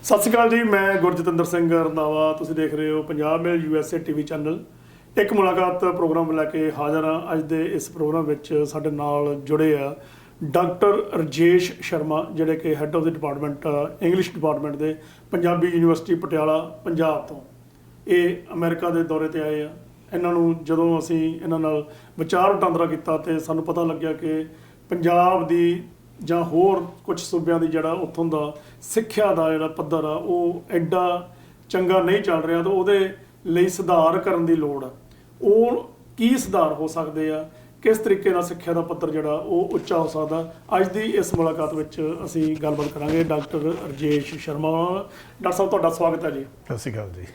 ਸਤਿ ਸ਼੍ਰੀ ਅਕਾਲ ਜੀ, ਮੈਂ ਗੁਰਜਤਿੰਦਰ ਸਿੰਘ ਰੰਧਾਵਾ। ਤੁਸੀਂ ਦੇਖ ਰਹੇ ਹੋ ਪੰਜਾਬ ਮੇਲ USA TV ਚੈਨਲ। ਇੱਕ ਮੁਲਾਕਾਤ ਪ੍ਰੋਗਰਾਮ ਲੈ ਕੇ ਹਾਜ਼ਰ ਹਾਂ। ਅੱਜ ਦੇ ਇਸ ਪ੍ਰੋਗਰਾਮ ਵਿੱਚ ਸਾਡੇ ਨਾਲ ਜੁੜੇ ਆ ਡਾਕਟਰ ਰਜੇਸ਼ ਸ਼ਰਮਾ, ਜਿਹੜੇ ਕਿ head of the department English department ਦੇ ਪੰਜਾਬੀ ਯੂਨੀਵਰਸਿਟੀ ਪਟਿਆਲਾ ਪੰਜਾਬ ਤੋਂ। ਇਹ ਅਮਰੀਕਾ ਦੇ ਦੌਰੇ 'ਤੇ ਆਏ ਆ। ਇਹਨਾਂ ਨੂੰ ਜਦੋਂ ਅਸੀਂ ਇਹਨਾਂ ਨਾਲ ਵਿਚਾਰ ਵਟਾਂਦਰਾ ਕੀਤਾ ਤਾਂ ਸਾਨੂੰ ਪਤਾ ਲੱਗਿਆ ਕਿ ਪੰਜਾਬ ਦੀ ਜਾਂ ਹੋਰ ਕੁਝ ਸੂਬਿਆਂ ਦੀ ਜਿਹੜਾ ਉੱਥੋਂ ਦਾ ਸਿੱਖਿਆ ਦਾ ਜਿਹੜਾ ਪੱਧਰ ਆ ਉਹ ਐਡਾ ਚੰਗਾ ਨਹੀਂ ਚੱਲ ਰਿਹਾ, ਤਾਂ ਉਹਦੇ ਲਈ ਸੁਧਾਰ ਕਰਨ ਦੀ ਲੋੜ ਆ। ਉਹ ਕੀ ਸੁਧਾਰ ਹੋ ਸਕਦੇ ਆ, ਕਿਸ ਤਰੀਕੇ ਨਾਲ ਸਿੱਖਿਆ ਦਾ ਪੱਧਰ ਜਿਹੜਾ ਉਹ ਉੱਚਾ ਹੋ ਸਕਦਾ, ਅੱਜ ਦੀ ਇਸ ਮੁਲਾਕਾਤ ਵਿੱਚ ਅਸੀਂ ਗੱਲਬਾਤ ਕਰਾਂਗੇ। ਡਾਕਟਰ ਰਜੇਸ਼ ਸ਼ਰਮਾ, ਡਾਕਟਰ ਸਾਹਿਬ ਤੁਹਾਡਾ ਸਵਾਗਤ ਹੈ ਜੀ। ਸਤਿ ਸ਼੍ਰੀ ਅਕਾਲ ਜੀ।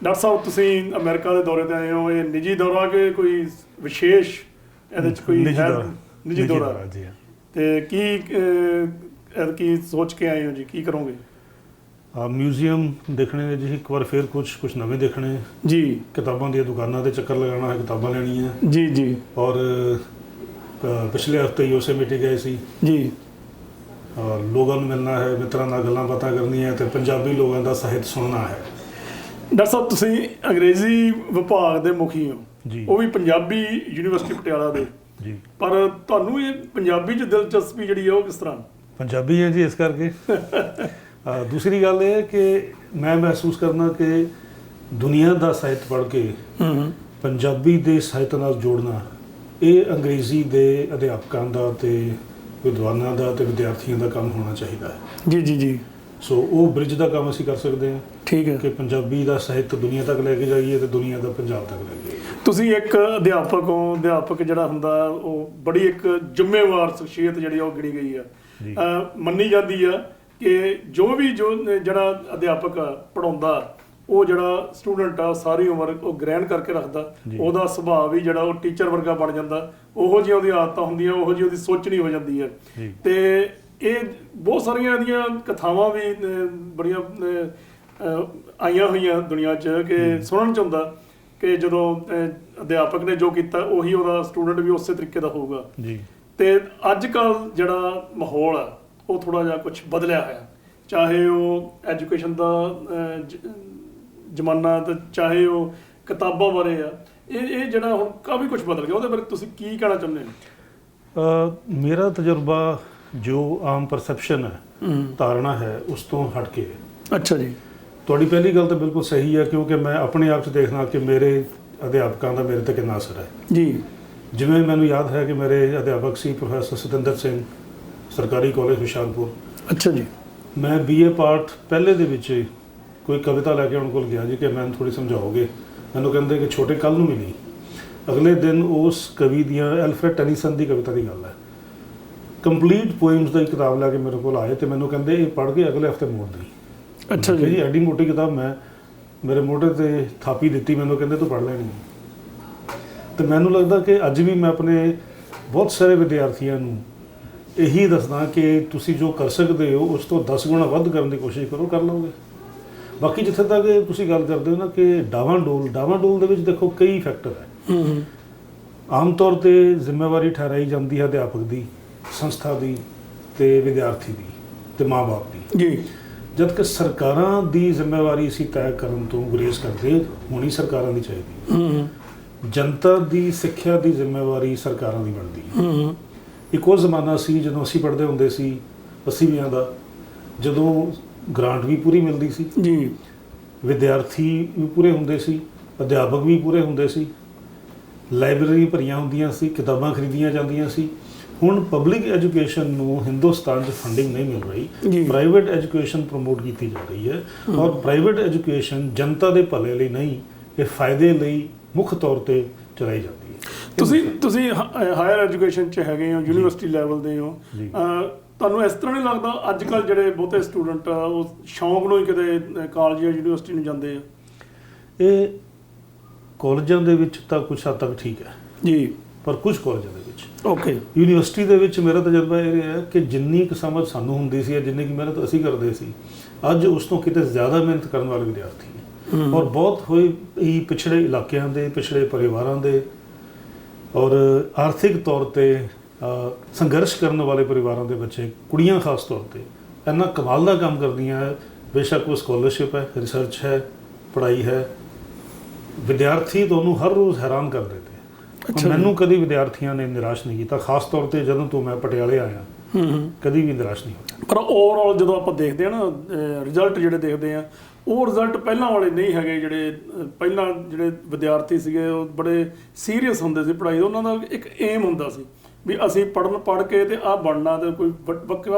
ਡਾਕਟਰ ਸਾਹਿਬ, ਤੁਸੀਂ ਅਮਰੀਕਾ ਦੇ ਦੌਰੇ 'ਤੇ ਆਏ ਹੋ। ਇਹ ਨਿੱਜੀ ਦੌਰਾ ਕਿ ਕੋਈ ਵਿਸ਼ੇਸ਼ ਇਹਦੇ 'ਚ ਕੋਈ ਨਿੱਜੀ ਦੌਰਾ ਜੀ? ਤੇ ਕੀ ਸੋਚ ਕੇ ਆਏ ਹੋ ਜੀ, ਕੀ ਕਰੋਗੇ? ਮਿਊਜ਼ੀਅਮ ਦੇਖਣੇ ਨੇ ਜੀ, ਇੱਕ ਵਾਰ ਫਿਰ ਕੁਝ ਨਵੇਂ ਦੇਖਣੇ ਜੀ। ਕਿਤਾਬਾਂ ਦੀਆਂ ਦੁਕਾਨਾਂ ਤੇ ਚੱਕਰ ਲਗਾਉਣਾ ਹੈ, ਕਿਤਾਬਾਂ ਲੈਣੀਆਂ ਜੀ ਜੀ। ਔਰ ਪਿਛਲੇ ਹਫਤੇ ਯੋਸੇਮਿਟੀ ਗਏ ਸੀ ਜੀ। ਲੋਕਾਂ ਨੂੰ ਮਿਲਣਾ ਹੈ, ਮਿੱਤਰਾਂ ਨਾਲ ਗੱਲਾਂ ਬਾਤਾਂ ਕਰਨੀਆਂ ਤੇ ਪੰਜਾਬੀ ਲੋਕਾਂ ਦਾ ਸਾਹਿਤ ਸੁਣਨਾ ਹੈ। ਡਾਕਟਰ ਸਾਹਿਬ, ਤੁਸੀਂ ਅੰਗਰੇਜ਼ੀ ਵਿਭਾਗ ਦੇ ਮੁਖੀ ਹੋ ਜੀ, ਉਹ ਵੀ ਪੰਜਾਬੀ ਯੂਨੀਵਰਸਿਟੀ ਪਟਿਆਲਾ ਦੇ ਜੀ। ਪਰ ਤੁਹਾਨੂੰ ਇਹ ਪੰਜਾਬੀ 'ਚ ਦਿਲਚਸਪੀ ਜਿਹੜੀ ਹੈ ਉਹ ਕਿਸ ਤਰ੍ਹਾਂ? ਪੰਜਾਬੀ ਹੈ ਜੀ, ਇਸ ਕਰਕੇ। ਦੂਸਰੀ ਗੱਲ ਇਹ ਹੈ ਕਿ ਮੈਂ ਮਹਿਸੂਸ ਕਰਨਾ ਕਿ ਦੁਨੀਆ ਦਾ ਸਾਹਿਤ ਪੜ੍ਹ ਕੇ ਪੰਜਾਬੀ ਦੇ ਸਾਹਿਤ ਨਾਲ ਜੋੜਨਾ, ਇਹ ਅੰਗਰੇਜ਼ੀ ਦੇ ਅਧਿਆਪਕਾਂ ਦਾ ਤੇ ਵਿਦਵਾਨਾਂ ਦਾ ਤੇ ਵਿਦਿਆਰਥੀਆਂ ਦਾ ਕੰਮ ਹੋਣਾ ਚਾਹੀਦਾ ਹੈ। ਜੀ ਜੀ ਜੀ। ਸੋ ਉਹ ਬ੍ਰਿਜ ਦਾ ਕੰਮ ਅਸੀਂ ਕਰ ਸਕਦੇ ਹਾਂ। ਠੀਕ ਹੈ ਕਿ ਪੰਜਾਬੀ ਦਾ ਸਾਹਿਤ ਦੁਨੀਆ ਤੱਕ ਲੈ ਕੇ ਜਾਈਏ ਤੇ ਦੁਨੀਆ ਦਾ ਪੰਜਾਬ ਤੱਕ ਲੈ ਕੇ ਜਾਈਏ। ਤੁਸੀਂ ਇੱਕ ਅਧਿਆਪਕ ਹੋ। ਅਧਿਆਪਕ ਜਿਹੜਾ ਹੁੰਦਾ ਉਹ ਬੜੀ ਇੱਕ ਜ਼ਿੰਮੇਵਾਰ ਸ਼ਖਸੀਅਤ ਜਿਹੜੀ ਉਹ ਗਿਣੀ ਗਈ ਆ। ਮੰਨੀ ਜਾਂਦੀ ਆ ਕਿ ਜਿਹੜਾ ਅਧਿਆਪਕ ਪੜ੍ਹਾਉਂਦਾ, ਉਹ ਜਿਹੜਾ ਸਟੂਡੈਂਟ ਆ ਸਾਰੀ ਉਮਰ ਉਹ ਗ੍ਰਹਿਣ ਕਰਕੇ ਰੱਖਦਾ। ਉਹਦਾ ਸੁਭਾਅ ਵੀ ਜਿਹੜਾ ਉਹ ਟੀਚਰ ਵਰਗਾ ਬਣ ਜਾਂਦਾ। ਉਹੋ ਜਿਹੀਆਂ ਉਹਦੀਆਂ ਆਦਤਾਂ ਹੁੰਦੀਆਂ, ਉਹੋ ਜਿਹੀ ਉਹਦੀ ਸੋਚਣੀ ਹੋ ਜਾਂਦੀ ਹੈ। ਤੇ ਇਹ ਬਹੁਤ ਸਾਰੀਆਂ ਇਹਦੀਆਂ ਕਥਾਵਾਂ ਵੀ ਬੜੀਆਂ ਆਈਆਂ ਹੋਈਆਂ ਦੁਨੀਆ 'ਚ ਕਿ ਸੁਣਨ 'ਚ ਹੁੰਦਾ ਕਿ ਜਦੋਂ ਅਧਿਆਪਕ ਨੇ ਜੋ ਕੀਤਾ ਉਹੀ ਉਹਦਾ ਸਟੂਡੈਂਟ ਵੀ ਉਸੇ ਤਰੀਕੇ ਦਾ ਹੋਊਗਾ ਜੀ। ਤੇ ਅੱਜ ਕੱਲ੍ਹ ਜਿਹੜਾ ਮਾਹੌਲ ਆ ਉਹ ਥੋੜ੍ਹਾ ਜਿਹਾ ਕੁਛ ਬਦਲਿਆ ਹੋਇਆ, ਚਾਹੇ ਉਹ ਐਜੂਕੇਸ਼ਨ ਦਾ ਜ਼ਮਾਨਾ ਤੇ ਚਾਹੇ ਉਹ ਕਿਤਾਬਾਂ ਬਾਰੇ ਆ। ਇਹ ਜਿਹੜਾ ਹੁਣ ਕਾਫੀ ਕੁਛ ਬਦਲ ਗਿਆ, ਉਹਦੇ ਬਾਰੇ ਤੁਸੀਂ ਕੀ ਕਹਿਣਾ ਚਾਹੁੰਦੇ ਹੋ? ਮੇਰਾ ਤਜਰਬਾ ਜੋ ਆਮ ਪਰਸੈਪਸ਼ਨ ਹੈ, ਧਾਰਨਾ ਹੈ, ਉਸ ਤੋਂ ਹਟ ਕੇ। ਅੱਛਾ ਜੀ। ਤੁਹਾਡੀ ਪਹਿਲੀ ਗੱਲ ਤਾਂ ਬਿਲਕੁਲ ਸਹੀ ਹੈ, ਕਿਉਂਕਿ ਮੈਂ ਆਪਣੇ ਆਪ 'ਚ ਦੇਖਣਾ ਕਿ ਮੇਰੇ ਅਧਿਆਪਕਾਂ ਦਾ ਮੇਰੇ 'ਤੇ ਕਿੰਨਾ ਅਸਰ ਹੈ ਜੀ। ਜਿਵੇਂ ਮੈਨੂੰ ਯਾਦ ਹੈ ਕਿ ਮੇਰੇ ਅਧਿਆਪਕ ਸੀ ਪ੍ਰੋਫੈਸਰ ਸਤਿੰਦਰ ਸਿੰਘ, ਸਰਕਾਰੀ ਕਾਲਜ ਹੁਸ਼ਿਆਰਪੁਰ। ਅੱਛਾ ਜੀ। ਮੈਂ BA ਪਾਰਟ ਪਹਿਲੇ ਦੇ ਵਿੱਚ ਕੋਈ ਕਵਿਤਾ ਲੈ ਕੇ ਉਹਨਾਂ ਕੋਲ ਗਿਆ ਜੀ ਕਿ ਮੈਨੂੰ ਥੋੜ੍ਹੀ ਸਮਝਾਓਗੇ। ਮੈਨੂੰ ਕਹਿੰਦੇ ਕਿ ਛੋਟੇ ਕੱਲ੍ਹ ਨੂੰ ਮਿਲੀ। ਅਗਲੇ ਦਿਨ ਉਸ ਕਵੀ ਦੀਆਂ ਐਲਫਰੈਡ ਟੈਨੀਸਨ ਦੀ ਕਵਿਤਾ ਦੀ ਗੱਲ ਹੈ, ਕੰਪਲੀਟ ਪੋਇਮਸ ਦਾ ਇੱਕ ਕਿਤਾਬ ਲੈ ਕੇ ਮੇਰੇ ਕੋਲ ਆਏ ਤੇ ਮੈਨੂੰ ਕਹਿੰਦੇ ਇਹ ਪੜ੍ਹ ਕੇ ਅਗਲੇ ਹਫਤੇ ਮੋੜ ਦੇਈ। ਅੱਛਾ ਜੀ। ਐਡੀ ਮੋਟੀ ਕਿਤਾਬ ਮੈਂ ਮੇਰੇ ਮੋਢੇ ਤੇ ਥਾਪੀ ਦਿੱਤੀ, ਮੈਨੂੰ ਕਹਿੰਦੇ ਤੂੰ ਪੜ੍ਹ ਲੈਣੀ। ਤੇ ਮੈਨੂੰ ਲੱਗਦਾ ਕਿ ਅੱਜ ਵੀ ਮੈਂ ਆਪਣੇ ਬਹੁਤ ਸਾਰੇ ਵਿਦਿਆਰਥੀਆਂ ਨੂੰ ਇਹੀ ਦੱਸਦਾ ਕਿ ਤੁਸੀਂ ਜੋ ਕਰ ਸਕਦੇ ਹੋ ਉਸ ਤੋਂ 10 ਗੁਣਾ ਵੱਧ ਕਰਨ ਦੀ ਕੋਸ਼ਿਸ਼ ਕਰੋ, ਕਰ ਲਓਗੇ। ਬਾਕੀ ਜਿੱਥੇ ਤੱਕ ਤੁਸੀਂ ਗੱਲ ਕਰਦੇ ਹੋ ਨਾ ਕਿ ਡਾਵਾਂਡੋਲ ਦੇ ਵਿੱਚ ਦੇਖੋ ਕਈ ਫੈਕਟਰ ਹੈ। ਆਮ ਤੌਰ 'ਤੇ ਜ਼ਿੰਮੇਵਾਰੀ ਠਹਿਰਾਈ ਜਾਂਦੀ ਹੈ ਅਧਿਆਪਕ ਦੀ, ਸੰਸਥਾ ਦੀ ਤੇ ਵਿਦਿਆਰਥੀ ਦੀ ਤੇ ਮਾਂ-ਬਾਪ ਦੀ ਜੀ। ਜਦ ਕਿ ਸਰਕਾਰਾਂ ਦੀ ਜ਼ਿੰਮੇਵਾਰੀ ਅਸੀਂ ਤੈਅ ਕਰਨ ਤੋਂ ਗੁਰੇਜ਼ ਕਰਦੇ ਹੋਣੀ ਸਰਕਾਰਾਂ ਦੀ ਚਾਹੀਦੀ। ਜਨਤਾ ਦੀ ਸਿੱਖਿਆ ਦੀ ਜ਼ਿੰਮੇਵਾਰੀ ਸਰਕਾਰਾਂ ਦੀ ਬਣਦੀ ਹੈ। ਇੱਕ ਉਹ ਜ਼ਮਾਨਾ ਸੀ ਜਦੋਂ ਅਸੀਂ ਪੜ੍ਹਦੇ ਹੁੰਦੇ ਸੀ 80ਵੀਆਂ ਦਾ, ਜਦੋਂ ਗ੍ਰਾਂਟ ਵੀ ਪੂਰੀ ਮਿਲਦੀ ਸੀ ਜੀ, ਵਿਦਿਆਰਥੀ ਵੀ ਪੂਰੇ ਹੁੰਦੇ ਸੀ, ਅਧਿਆਪਕ ਵੀ ਪੂਰੇ ਹੁੰਦੇ ਸੀ, ਲਾਇਬ੍ਰੇਰੀ ਭਰੀਆਂ ਹੁੰਦੀਆਂ ਸੀ, ਕਿਤਾਬਾਂ ਖਰੀਦੀਆਂ ਜਾਂਦੀਆਂ ਸੀ। ਹੁਣ ਪਬਲਿਕ ਐਜੂਕੇਸ਼ਨ ਨੂੰ ਹਿੰਦੁਸਤਾਨ 'ਚ ਫੰਡਿੰਗ ਨਹੀਂ ਮਿਲ ਰਹੀ, ਪ੍ਰਾਈਵੇਟ ਐਜੂਕੇਸ਼ਨ ਪ੍ਰਮੋਟ ਕੀਤੀ ਜਾ ਰਹੀ ਹੈ। ਔਰ ਪ੍ਰਾਈਵੇਟ ਐਜੂਕੇਸ਼ਨ ਜਨਤਾ ਦੇ ਭਲੇ ਲਈ ਨਹੀਂ, ਇਹ ਫਾਇਦੇ ਲਈ ਮੁੱਖ ਤੌਰ 'ਤੇ ਚਲਾਈ ਜਾਂਦੀ ਹੈ। ਤੁਸੀਂ ਹਾਇਰ ਐਜੂਕੇਸ਼ਨ 'ਚ ਹੈਗੇ ਹੋ, ਯੂਨੀਵਰਸਿਟੀ ਲੈਵਲ ਦੇ ਹੋ, ਤੁਹਾਨੂੰ ਇਸ ਤਰ੍ਹਾਂ ਨਹੀਂ ਲੱਗਦਾ ਅੱਜ ਕੱਲ੍ਹ ਜਿਹੜੇ ਬਹੁਤੇ ਸਟੂਡੈਂਟ ਆ ਉਹ ਸ਼ੌਂਕ ਨੂੰ ਹੀ ਕਿਤੇ ਕਾਲਜ ਜਾਂ ਯੂਨੀਵਰਸਿਟੀ ਨੂੰ ਜਾਂਦੇ ਆ? ਇਹ ਕਾਲਜਾਂ ਦੇ ਵਿੱਚ ਤਾਂ ਕੁਛ ਹੱਦ ਤੱਕ ਠੀਕ ਹੈ ਜੀ, ਪਰ ਕੁਝ ਕਾਲਜਾਂ ਦੇ ਵਿੱਚ ਯੂਨੀਵਰਸਿਟੀ ਦੇ ਵਿੱਚ ਮੇਰਾ ਤਜਰਬਾ ਇਹ ਰਿਹਾ ਕਿ ਜਿੰਨੀ ਕੁ ਸਮਝ ਸਾਨੂੰ ਹੁੰਦੀ ਸੀ, ਜਿੰਨੀ ਕੁ ਮਿਹਨਤ ਅਸੀਂ ਕਰਦੇ ਸੀ, ਅੱਜ ਉਸ ਤੋਂ ਕਿਤੇ ਜ਼ਿਆਦਾ ਮਿਹਨਤ ਕਰਨ ਵਾਲੇ ਵਿਦਿਆਰਥੀ ਨੇ। ਔਰ ਬਹੁਤ ਹੋਏ ਹੀ ਪਿਛੜੇ ਇਲਾਕਿਆਂ ਦੇ, ਪਿਛੜੇ ਪਰਿਵਾਰਾਂ ਦੇ ਔਰ ਆਰਥਿਕ ਤੌਰ 'ਤੇ ਸੰਘਰਸ਼ ਕਰਨ ਵਾਲੇ ਪਰਿਵਾਰਾਂ ਦੇ ਬੱਚੇ, ਕੁੜੀਆਂ ਖਾਸ ਤੌਰ 'ਤੇ ਇੰਨਾ ਕਮਾਲ ਦਾ ਕੰਮ ਕਰਦੀਆਂ ਬੇਸ਼ੱਕ ਉਹ ਸਕਾਲਰਸ਼ਿਪ ਹੈ, ਰਿਸਰਚ ਹੈ, ਪੜ੍ਹਾਈ ਹੈ, ਵਿਦਿਆਰਥੀ ਤੁਹਾਨੂੰ ਹਰ ਰੋਜ਼ ਹੈਰਾਨ ਕਰ ਦਿੰਦੇ ਆ। ਅੱਛਾ। ਮੈਨੂੰ ਕਦੀ ਵਿਦਿਆਰਥੀਆਂ ਨੇ ਨਿਰਾਸ਼ ਨਹੀਂ ਕੀਤਾ, ਖਾਸ ਤੌਰ ਤੇ ਜਦੋਂ ਤੋਂ ਮੈਂ ਪਟਿਆਲੇ ਆਇਆ ਕਦੀ ਵੀ ਨਿਰਾਸ਼ ਨਹੀਂ ਹੋਇਆ। ਪਰ ਓਵਰਆਲ ਜਦੋਂ ਆਪਾਂ ਦੇਖਦੇ ਆ ਨਾ ਰਿਜ਼ਲਟ ਜਿਹੜੇ ਦੇਖਦੇ ਆ, ਉਹ ਰਿਜ਼ਲਟ ਪਹਿਲਾਂ ਵਾਲੇ ਨਹੀਂ ਹੈਗੇ। ਜਿਹੜੇ ਪਹਿਲਾਂ ਜਿਹੜੇ ਵਿਦਿਆਰਥੀ ਸੀਗੇ ਉਹ ਬੜੇ ਸੀਰੀਅਸ ਹੁੰਦੇ ਸੀ ਪੜ੍ਹਾਈ ਦਾ। ਉਹਨਾਂ ਦਾ ਇੱਕ ਏਮ ਹੁੰਦਾ ਸੀ ਵੀ ਅਸੀਂ ਪੜ੍ਹ ਕੇ ਤੇ ਆਹ ਬਣਨਾ, ਤੇ ਕੋਈ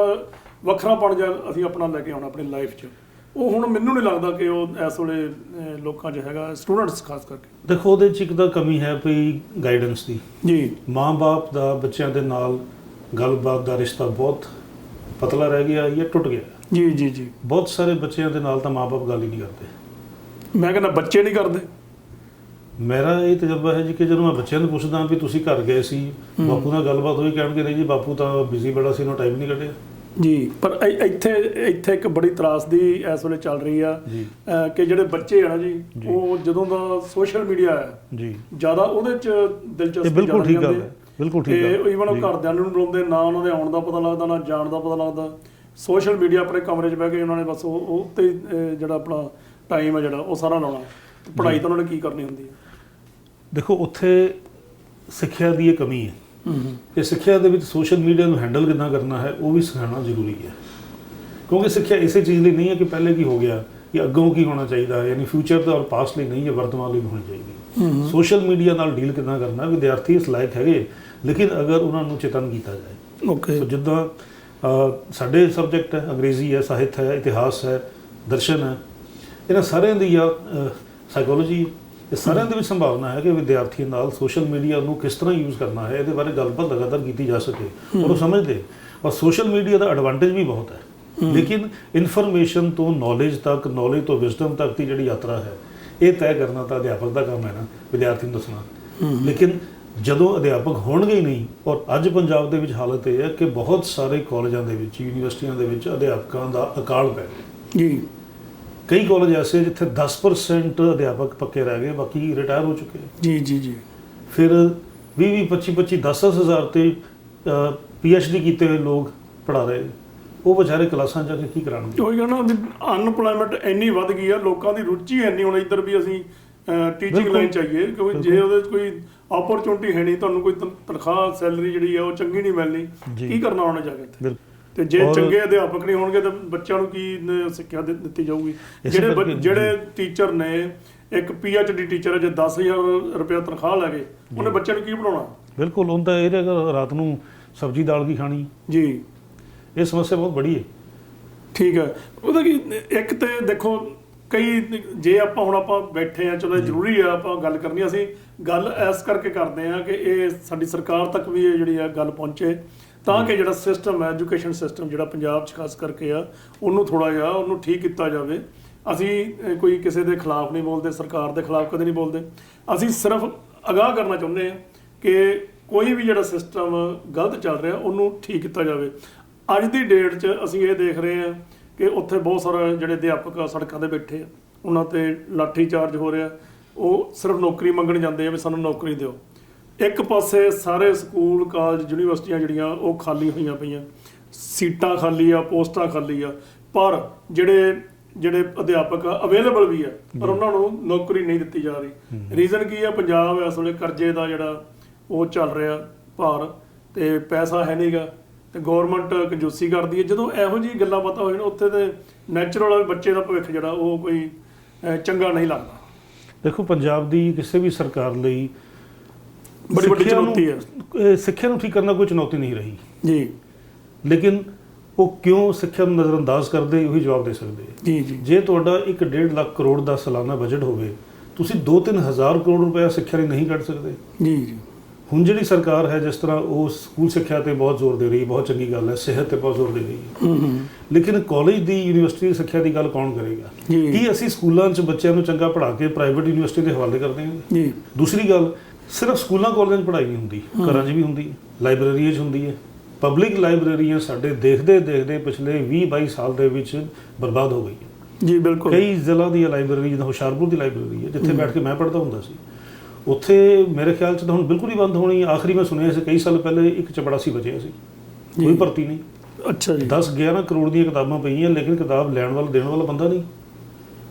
ਵੱਖਰਾਪਣ ਜਿਹਾ ਅਸੀਂ ਆਪਣਾ ਲੈ ਕੇ ਆਉਣਾ ਆਪਣੀ ਲਾਈਫ 'ਚ। ਉਹ ਹੁਣ ਮੈਨੂੰ ਨਹੀਂ ਲੱਗਦਾ ਕਿ ਉਹ ਇਸ ਵੇਲੇ ਲੋਕਾਂ 'ਚ ਹੈਗਾ, ਸਟੂਡੈਂਟਸ ਖਾਸ ਕਰਕੇ। ਦੇਖੋ ਉਹਦੇ 'ਚ ਇੱਕ ਤਾਂ ਕਮੀ ਹੈ ਵੀ ਗਾਈਡੈਂਸ ਦੀ। ਜੀ। ਮਾਂ-ਬਾਪ ਦਾ ਬੱਚਿਆਂ ਦੇ ਨਾਲ ਗੱਲਬਾਤ ਦਾ ਰਿਸ਼ਤਾ ਬਹੁਤ ਪਤਲਾ ਰਹਿ ਗਿਆ ਜਾਂ ਟੁੱਟ ਗਿਆ। ਜੀ ਜੀ ਜੀ। ਬਹੁਤ ਸਾਰੇ ਬੱਚਿਆਂ ਦੇ ਨਾਲ ਤਾਂ ਮਾਂ-ਬਾਪ ਗੱਲ ਹੀ ਨਹੀਂ ਕਰਦੇ। ਮੈਂ ਕਹਿੰਦਾ ਬੱਚੇ ਨਹੀਂ ਕਰਦੇ। ਮੇਰਾ ਇਹ ਤਜਰਬਾ ਹੈ ਜੀ ਕਿ ਜਦੋਂ ਮੈਂ ਬੱਚਿਆਂ ਨੂੰ ਪੁੱਛਦਾ ਵੀ ਤੁਸੀਂ ਘਰ ਗਏ ਸੀ, ਬਾਪੂ ਨਾਲ ਗੱਲਬਾਤ ਹੋਈ, ਕਹਿਣਗੇ ਨਹੀਂ ਜੀ ਬਾਪੂ ਤਾਂ ਬਿਜ਼ੀ ਬੜਾ ਸੀ, ਉਹਨੂੰ ਟਾਈਮ ਨਹੀਂ ਕੱਢਿਆ। ਜੀ। ਪਰ ਇੱਥੇ ਇੱਕ ਬੜੀ ਤਰਾਸਦੀ ਇਸ ਵੇਲੇ ਚੱਲ ਰਹੀ ਆ ਕਿ ਜਿਹੜੇ ਬੱਚੇ ਆ ਨਾ ਜੀ, ਉਹ ਜਦੋਂ ਦਾ ਸੋਸ਼ਲ ਮੀਡੀਆ ਹੈ ਜੀ, ਜ਼ਿਆਦਾ ਉਹਦੇ 'ਚ ਦਿਲਚਸਪੀ। ਬਿਲਕੁਲ ਠੀਕ ਗੱਲ ਹੈ, ਬਿਲਕੁਲ ਠੀਕ ਹੈ। ਈਵਨ ਉਹ ਘਰਦਿਆਂ ਨੂੰ ਬੁਲਾਉਂਦੇ ਨਾ, ਉਹਨਾਂ ਦੇ ਆਉਣ ਦਾ ਪਤਾ ਲੱਗਦਾ ਨਾ ਜਾਣ ਦਾ ਪਤਾ ਲੱਗਦਾ। ਸੋਸ਼ਲ ਮੀਡੀਆ ਆਪਣੇ ਕਮਰੇ 'ਚ ਬਹਿ ਕੇ ਉਹਨਾਂ ਨੇ ਬਸ ਉਹ ਉੱਤੇ ਜਿਹੜਾ ਆਪਣਾ ਟਾਈਮ ਹੈ ਜਿਹੜਾ ਉਹ ਸਾਰਾ ਲਾਉਣਾ। ਪੜ੍ਹਾਈ ਤਾਂ ਉਹਨਾਂ ਨੇ ਕੀ ਕਰਨੀ ਹੁੰਦੀ ਹੈ। ਦੇਖੋ ਉੱਥੇ ਸਿੱਖਿਆ ਦੀ ਇਹ ਕਮੀ ਹੈ ਕਿ ਸਿੱਖਿਆ ਦੇ ਵਿੱਚ ਸੋਸ਼ਲ ਮੀਡੀਆ ਨੂੰ ਹੈਂਡਲ ਕਿੱਦਾਂ ਕਰਨਾ ਹੈ ਉਹ ਵੀ ਸਿਖਾਉਣਾ ਜ਼ਰੂਰੀ ਹੈ। ਕਿਉਂਕਿ ਸਿੱਖਿਆ ਇਸੇ ਚੀਜ਼ ਲਈ ਨਹੀਂ ਹੈ ਕਿ ਪਹਿਲੇ ਕੀ ਹੋ ਗਿਆ ਜਾਂ ਅੱਗੋਂ ਕੀ ਹੋਣਾ ਚਾਹੀਦਾ ਹੈ, ਯਾਨੀ ਫਿਊਚਰ ਦਾ ਔਰ ਪਾਸਟ ਲਈ ਨਹੀਂ ਹੈ, ਵਰਤਮਾਨ ਲਈ ਹੋਣੀ ਚਾਹੀਦੀ। ਸੋਸ਼ਲ ਮੀਡੀਆ ਨਾਲ ਡੀਲ ਕਿੱਦਾਂ ਕਰਨਾ, ਵਿਦਿਆਰਥੀ ਇਸ ਲਾਇਕ ਹੈਗੇ, ਲੇਕਿਨ ਅਗਰ ਉਹਨਾਂ ਨੂੰ ਚੇਤਨ ਕੀਤਾ ਜਾਏ। ਓਕੇ। ਸੋ ਜਿੱਦਾਂ ਸਾਡੇ ਸਬਜੈਕਟ ਹੈ, ਅੰਗਰੇਜ਼ੀ ਹੈ, ਸਾਹਿਤ ਹੈ, ਇਤਿਹਾਸ ਹੈ, ਦਰਸ਼ਨ ਹੈ, ਇਹਨਾਂ ਸਾਰਿਆਂ ਦੀ ਜਾਂ ਸਾਈਕੋਲੋਜੀ, ਇਹ ਸਾਰਿਆਂ ਦੇ ਵਿੱਚ ਸੰਭਾਵਨਾ ਹੈ ਕਿ ਵਿਦਿਆਰਥੀਆਂ ਨਾਲ ਸੋਸ਼ਲ ਮੀਡੀਆ ਨੂੰ ਕਿਸ ਤਰ੍ਹਾਂ ਯੂਜ਼ ਕਰਨਾ ਹੈ, ਇਹਦੇ ਬਾਰੇ ਗੱਲਬਾਤ ਲਗਾਤਾਰ ਕੀਤੀ ਜਾ ਸਕੇ ਔਰ ਉਹ ਸਮਝਦੇ। ਔਰ ਸੋਸ਼ਲ ਮੀਡੀਆ ਦਾ ਐਡਵਾਂਟੇਜ ਵੀ ਬਹੁਤ ਹੈ, ਲੇਕਿਨ ਇਨਫੋਰਮੇਸ਼ਨ ਤੋਂ ਨੌਲੇਜ ਤੱਕ, ਨੌਲੇਜ ਤੋਂ ਵਿਜ਼ਡਮ ਤੱਕ ਦੀ ਜਿਹੜੀ ਯਾਤਰਾ ਹੈ ਇਹ ਤੈਅ ਕਰਨਾ ਤਾਂ ਅਧਿਆਪਕ ਦਾ ਕੰਮ ਹੈ ਨਾ, ਵਿਦਿਆਰਥੀ ਨੂੰ ਦੱਸਣਾ। ਲੇਕਿਨ ਜਦੋਂ ਅਧਿਆਪਕ ਹੋਣਗੇ ਹੀ ਨਹੀਂ, ਔਰ ਅੱਜ ਪੰਜਾਬ ਦੇ ਵਿੱਚ ਹਾਲਤ ਇਹ ਹੈ ਕਿ ਬਹੁਤ ਸਾਰੇ ਕਾਲਜਾਂ ਦੇ ਵਿੱਚ, ਯੂਨੀਵਰਸਿਟੀਆਂ ਦੇ ਵਿੱਚ ਅਧਿਆਪਕਾਂ ਦਾ ਅਕਾਲ ਪੈ ਗਿਆ ਜੀ। ਕਈ ਕਾਲਜ ਐਸੇ ਜਿੱਥੇ 10% ਅਧਿਆਪਕ ਪੱਕੇ ਰਹਿ ਗਏ, ਬਾਕੀ ਰਿਟਾਇਰ ਹੋ ਚੁੱਕੇ। ਜੀ ਜੀ ਜੀ। ਫਿਰ 20-20, 25-25, 10-10 ਹਜ਼ਾਰ ਤੇ PhD ਕੀਤੇ ਹੋਏ ਲੋਕ ਪੜ੍ਹਾ ਰਹੇ, ਉਹ ਵਿਚਾਰੇ ਕਲਾਸਾਂ ਜਾ ਕੇ ਕੀ ਕਰਾਉਣਗੇ। ਉਹੀ ਕਹਿੰਦਾ ਵੀ ਅਨਪਲਾਇਮੈਂਟ ਇੰਨੀ ਵੱਧ ਗਈ ਆ, ਲੋਕਾਂ ਦੀ ਰੁਚੀ ਹੈ ਨਹੀਂ ਹੁਣ ਇੱਧਰ ਵੀ ਅਸੀਂ ਟੀਚਿੰਗ ਲਾਈਨ ਚਾਹੀਏ, ਕਿਉਂਕਿ ਜੇ ਉਹਦੇ 'ਚ ਕੋਈ ਓਪਰਚੁਨਿਟੀ ਹੈ ਨਹੀਂ, ਤੁਹਾਨੂੰ ਕੋਈ ਤਨਖਾਹ ਸੈਲਰੀ ਜਿਹੜੀ ਆ ਉਹ ਚੰਗੀ ਨਹੀਂ ਮਿਲਣੀ, ਕੀ ਕਰਨਾ ਉਹਨੇ ਜਾ ਕੇ। ਤੇ ਜੇ ਚੰਗੇ ਅਧਿਆਪਕ ਨਹੀਂ ਹੋਣਗੇ ਤਾਂ ਬੱਚਿਆਂ ਨੂੰ ਕੀ ਸਿੱਖਿਆ ਦਿੱਤੀ ਜਾਊਗੀ। ਜਿਹੜੇ ਟੀਚਰ ਨੇ, ਇੱਕ PhD ਟੀਚਰ ਹੈ, ਜੇ 10,000 ਰੁਪਇਆ ਤਨਖਾਹ ਲੈ ਗਏ, ਉਹਨੇ ਬੱਚਿਆਂ ਨੂੰ ਕੀ ਪੜਾਉਣਾ। ਬਿਲਕੁਲ। ਹੁਣ ਤਾਂ ਇਹ ਰਾਤ ਨੂੰ ਸਬਜ਼ੀ ਦਾਲ ਕੀ ਖਾਣੀ ਜੀ, ਇਹ ਸਮੱਸਿਆ ਬਹੁਤ ਬੜੀ ਹੈ। ਠੀਕ ਹੈ। ਉਹਦਾ ਕੀ ਇੱਕ ਤੇ ਦੇਖੋ ਕਈ, ਜੇ ਆਪਾਂ ਬੈਠੇ ਆ, ਚਲੋ ਜ਼ਰੂਰੀ ਆ ਆਪਾਂ ਗੱਲ ਕਰਨੀ, ਅਸੀਂ ਗੱਲ ਇਸ ਕਰਕੇ ਕਰਦੇ ਆ ਕਿ ਇਹ ਸਾਡੀ ਸਰਕਾਰ ਤੱਕ ਵੀ ਇਹ ਜਿਹੜੀ ਆ ਗੱਲ ਪਹੁੰਚੇ, ਤਾਂ ਕਿ ਜਿਹੜਾ ਸਿਸਟਮ ਹੈ, ਐਜੂਕੇਸ਼ਨ ਸਿਸਟਮ ਜਿਹੜਾ ਪੰਜਾਬ 'ਚ ਖਾਸ ਕਰਕੇ ਆ, ਉਹਨੂੰ ਥੋੜ੍ਹਾ ਜਿਹਾ ਉਹਨੂੰ ਠੀਕ ਕੀਤਾ ਜਾਵੇ। ਅਸੀਂ ਕੋਈ ਕਿਸੇ ਦੇ ਖਿਲਾਫ ਨਹੀਂ ਬੋਲਦੇ, ਸਰਕਾਰ ਦੇ ਖਿਲਾਫ ਕਦੇ ਨਹੀਂ ਬੋਲਦੇ, ਅਸੀਂ ਸਿਰਫ ਅਗਾਹ ਕਰਨਾ ਚਾਹੁੰਦੇ ਹਾਂ ਕਿ ਕੋਈ ਵੀ ਜਿਹੜਾ ਸਿਸਟਮ ਗਲਤ ਚੱਲ ਰਿਹਾ ਉਹਨੂੰ ਠੀਕ ਕੀਤਾ ਜਾਵੇ। ਅੱਜ ਦੀ ਡੇਟ 'ਚ ਅਸੀਂ ਇਹ ਦੇਖ ਰਹੇ ਹਾਂ ਕਿ ਉੱਥੇ ਬਹੁਤ ਸਾਰੇ ਜਿਹੜੇ ਅਧਿਆਪਕ ਸੜਕਾਂ 'ਤੇ ਬੈਠੇ ਆ, ਉਹਨਾਂ 'ਤੇ ਲਾਠੀ ਚਾਰਜ ਹੋ ਰਿਹਾ, ਉਹ ਸਿਰਫ ਨੌਕਰੀ ਮੰਗਣ ਜਾਂਦੇ ਆ ਵੀ ਸਾਨੂੰ ਨੌਕਰੀ ਦਿਓ। ਇੱਕ ਪਾਸੇ ਸਾਰੇ ਸਕੂਲ, ਕਾਲਜ, ਯੂਨੀਵਰਸਿਟੀਆਂ ਜਿਹੜੀਆਂ ਉਹ ਖਾਲੀ ਹੋਈਆਂ ਪਈਆਂ, ਸੀਟਾਂ ਖਾਲੀ ਆ, ਪੋਸਟਾਂ ਖਾਲੀ ਆ, ਪਰ ਜਿਹੜੇ ਅਧਿਆਪਕ ਅਵੇਲੇਬਲ ਵੀ ਆ, ਪਰ ਉਹਨਾਂ ਨੂੰ ਨੌਕਰੀ ਨਹੀਂ ਦਿੱਤੀ ਜਾ ਰਹੀ। ਰੀਜ਼ਨ ਕੀ ਆ? ਪੰਜਾਬ ਇਸ ਵੇਲੇ ਕਰਜ਼ੇ ਦਾ ਜਿਹੜਾ ਉਹ ਚੱਲ ਰਿਹਾ ਭਾਰ, ਤੇ ਪੈਸਾ ਹੈ ਨਹੀਂਗਾ, ਤੇ ਗੌਰਮੈਂਟ ਕੰਜੂਸੀ ਕਰਦੀ ਹੈ। ਜਦੋਂ ਇਹੋ ਜਿਹੀ ਗੱਲਾਂ ਬਾਤਾਂ ਹੋ ਜਾਣ, ਉੱਥੇ ਤੇ ਨੈਚੁਰਲ ਬੱਚੇ ਦਾ ਭਵਿੱਖ ਜਿਹੜਾ ਉਹ ਕੋਈ ਚੰਗਾ ਨਹੀਂ ਲੱਗਦਾ। ਦੇਖੋ ਪੰਜਾਬ ਦੀ ਕਿਸੇ ਵੀ ਸਰਕਾਰ ਲਈ ਬੜੀ ਵੱਡੀ ਚੁਣੌਤੀ ਹੈ। ਸਿੱਖਿਆ ਨੂੰ ਠੀਕ ਕਰਨਾ ਕੋਈ ਚੁਣੌਤੀ ਨਹੀਂ ਰਹੀ ਜੀ, ਲੇਕਿਨ ਉਹ ਕਿਉਂ ਸਿੱਖਿਆ ਨੂੰ ਨਜ਼ਰਅੰਦਾਜ਼ ਕਰਦੇ, ਉਹੀ ਜਵਾਬ ਦੇ ਸਕਦੇ ਜੀ ਜੀ। ਜੇ ਤੁਹਾਡਾ 1.5 ਲੱਖ ਕਰੋੜ ਦਾ ਸਾਲਾਨਾ ਬਜਟ ਹੋਵੇ, ਤੁਸੀਂ 2-3 ਹਜ਼ਾਰ ਕਰੋੜ ਰੁਪਇਆ ਸਿੱਖਿਆ ਲਈ ਨਹੀਂ ਕੱਢ ਸਕਦੇ ਜੀ ਜੀ। ਹੁਣ ਜਿਹੜੀ ਸਰਕਾਰ ਹੈ, ਜਿਸ ਤਰ੍ਹਾਂ ਉਹ ਸਕੂਲ ਸਿੱਖਿਆ ਤੇ ਬਹੁਤ ਜ਼ੋਰ ਦੇ ਰਹੀ, ਬਹੁਤ ਚੰਗੀ ਗੱਲ ਹੈ, ਸਿਹਤ ਤੇ ਬਹੁਤ ਜ਼ੋਰ ਦੇ ਰਹੀ ਹੈ, ਲੇਕਿਨ ਕਾਲਜ ਦੀ, ਯੂਨੀਵਰਸਿਟੀ ਦੀ ਸਿੱਖਿਆ ਦੀ ਗੱਲ ਕੌਣ ਕਰੇਗਾ? ਕੀ ਅਸੀਂ ਸਕੂਲਾਂ 'ਚ ਬੱਚਿਆਂ ਨੂੰ ਚੰਗਾ ਪੜ੍ਹਾ ਕੇ ਪ੍ਰਾਈਵੇਟ ਯੂਨੀਵਰਸਿਟੀ ਦੇ ਹਵਾਲੇ ਕਰਦੇ ਹਾਂ ਜੀ? ਦੂਸਰੀ ਗੱਲ, ਸਿਰਫ ਸਕੂਲਾਂ ਕਾਲਜਾਂ 'ਚ ਪੜ੍ਹਾਈ ਨਹੀਂ ਹੁੰਦੀ, ਘਰਾਂ 'ਚ ਵੀ ਹੁੰਦੀ ਹੈ, ਲਾਇਬ੍ਰੇਰੀਆਂ 'ਚ ਹੁੰਦੀ ਹੈ। ਪਬਲਿਕ ਲਾਇਬ੍ਰੇਰੀਆਂ ਸਾਡੇ ਦੇਖਦੇ ਪਿਛਲੇ 20-22 ਸਾਲ ਦੇ ਵਿੱਚ ਬਰਬਾਦ ਹੋ ਗਈ ਹੈ ਜੀ। ਬਿਲਕੁਲ। ਕਈ ਜ਼ਿਲ੍ਹਾ ਦੀ ਲਾਇਬ੍ਰੇਰੀ, ਜਿੱਦਾਂ ਹੁਸ਼ਿਆਰਪੁਰ ਦੀ ਲਾਇਬ੍ਰੇਰੀ ਹੈ, ਜਿੱਥੇ ਬੈਠ ਕੇ ਮੈਂ ਪੜ੍ਹਦਾ ਹੁੰਦਾ ਸੀ, ਉੱਥੇ ਮੇਰੇ ਖਿਆਲ 'ਚ ਤਾਂ ਹੁਣ ਬਿਲਕੁਲ ਹੀ ਬੰਦ ਹੋਣੀ। ਆਖਰੀ ਮੈਂ ਸੁਣਿਆ ਸੀ ਕਈ ਸਾਲ ਪਹਿਲੇ ਇੱਕ ਚਪੜਾਸੀ ਬਚਿਆ ਸੀ, ਕੋਈ ਭਰਤੀ ਨਹੀਂ। ਅੱਛਾ ਜੀ। 10-11 ਕਰੋੜ ਦੀਆਂ ਕਿਤਾਬਾਂ ਪਈਆਂ, ਲੇਕਿਨ ਕਿਤਾਬ ਲੈਣ ਵਾਲਾ ਦੇਣ ਵਾਲਾ ਬੰਦਾ ਨਹੀਂ।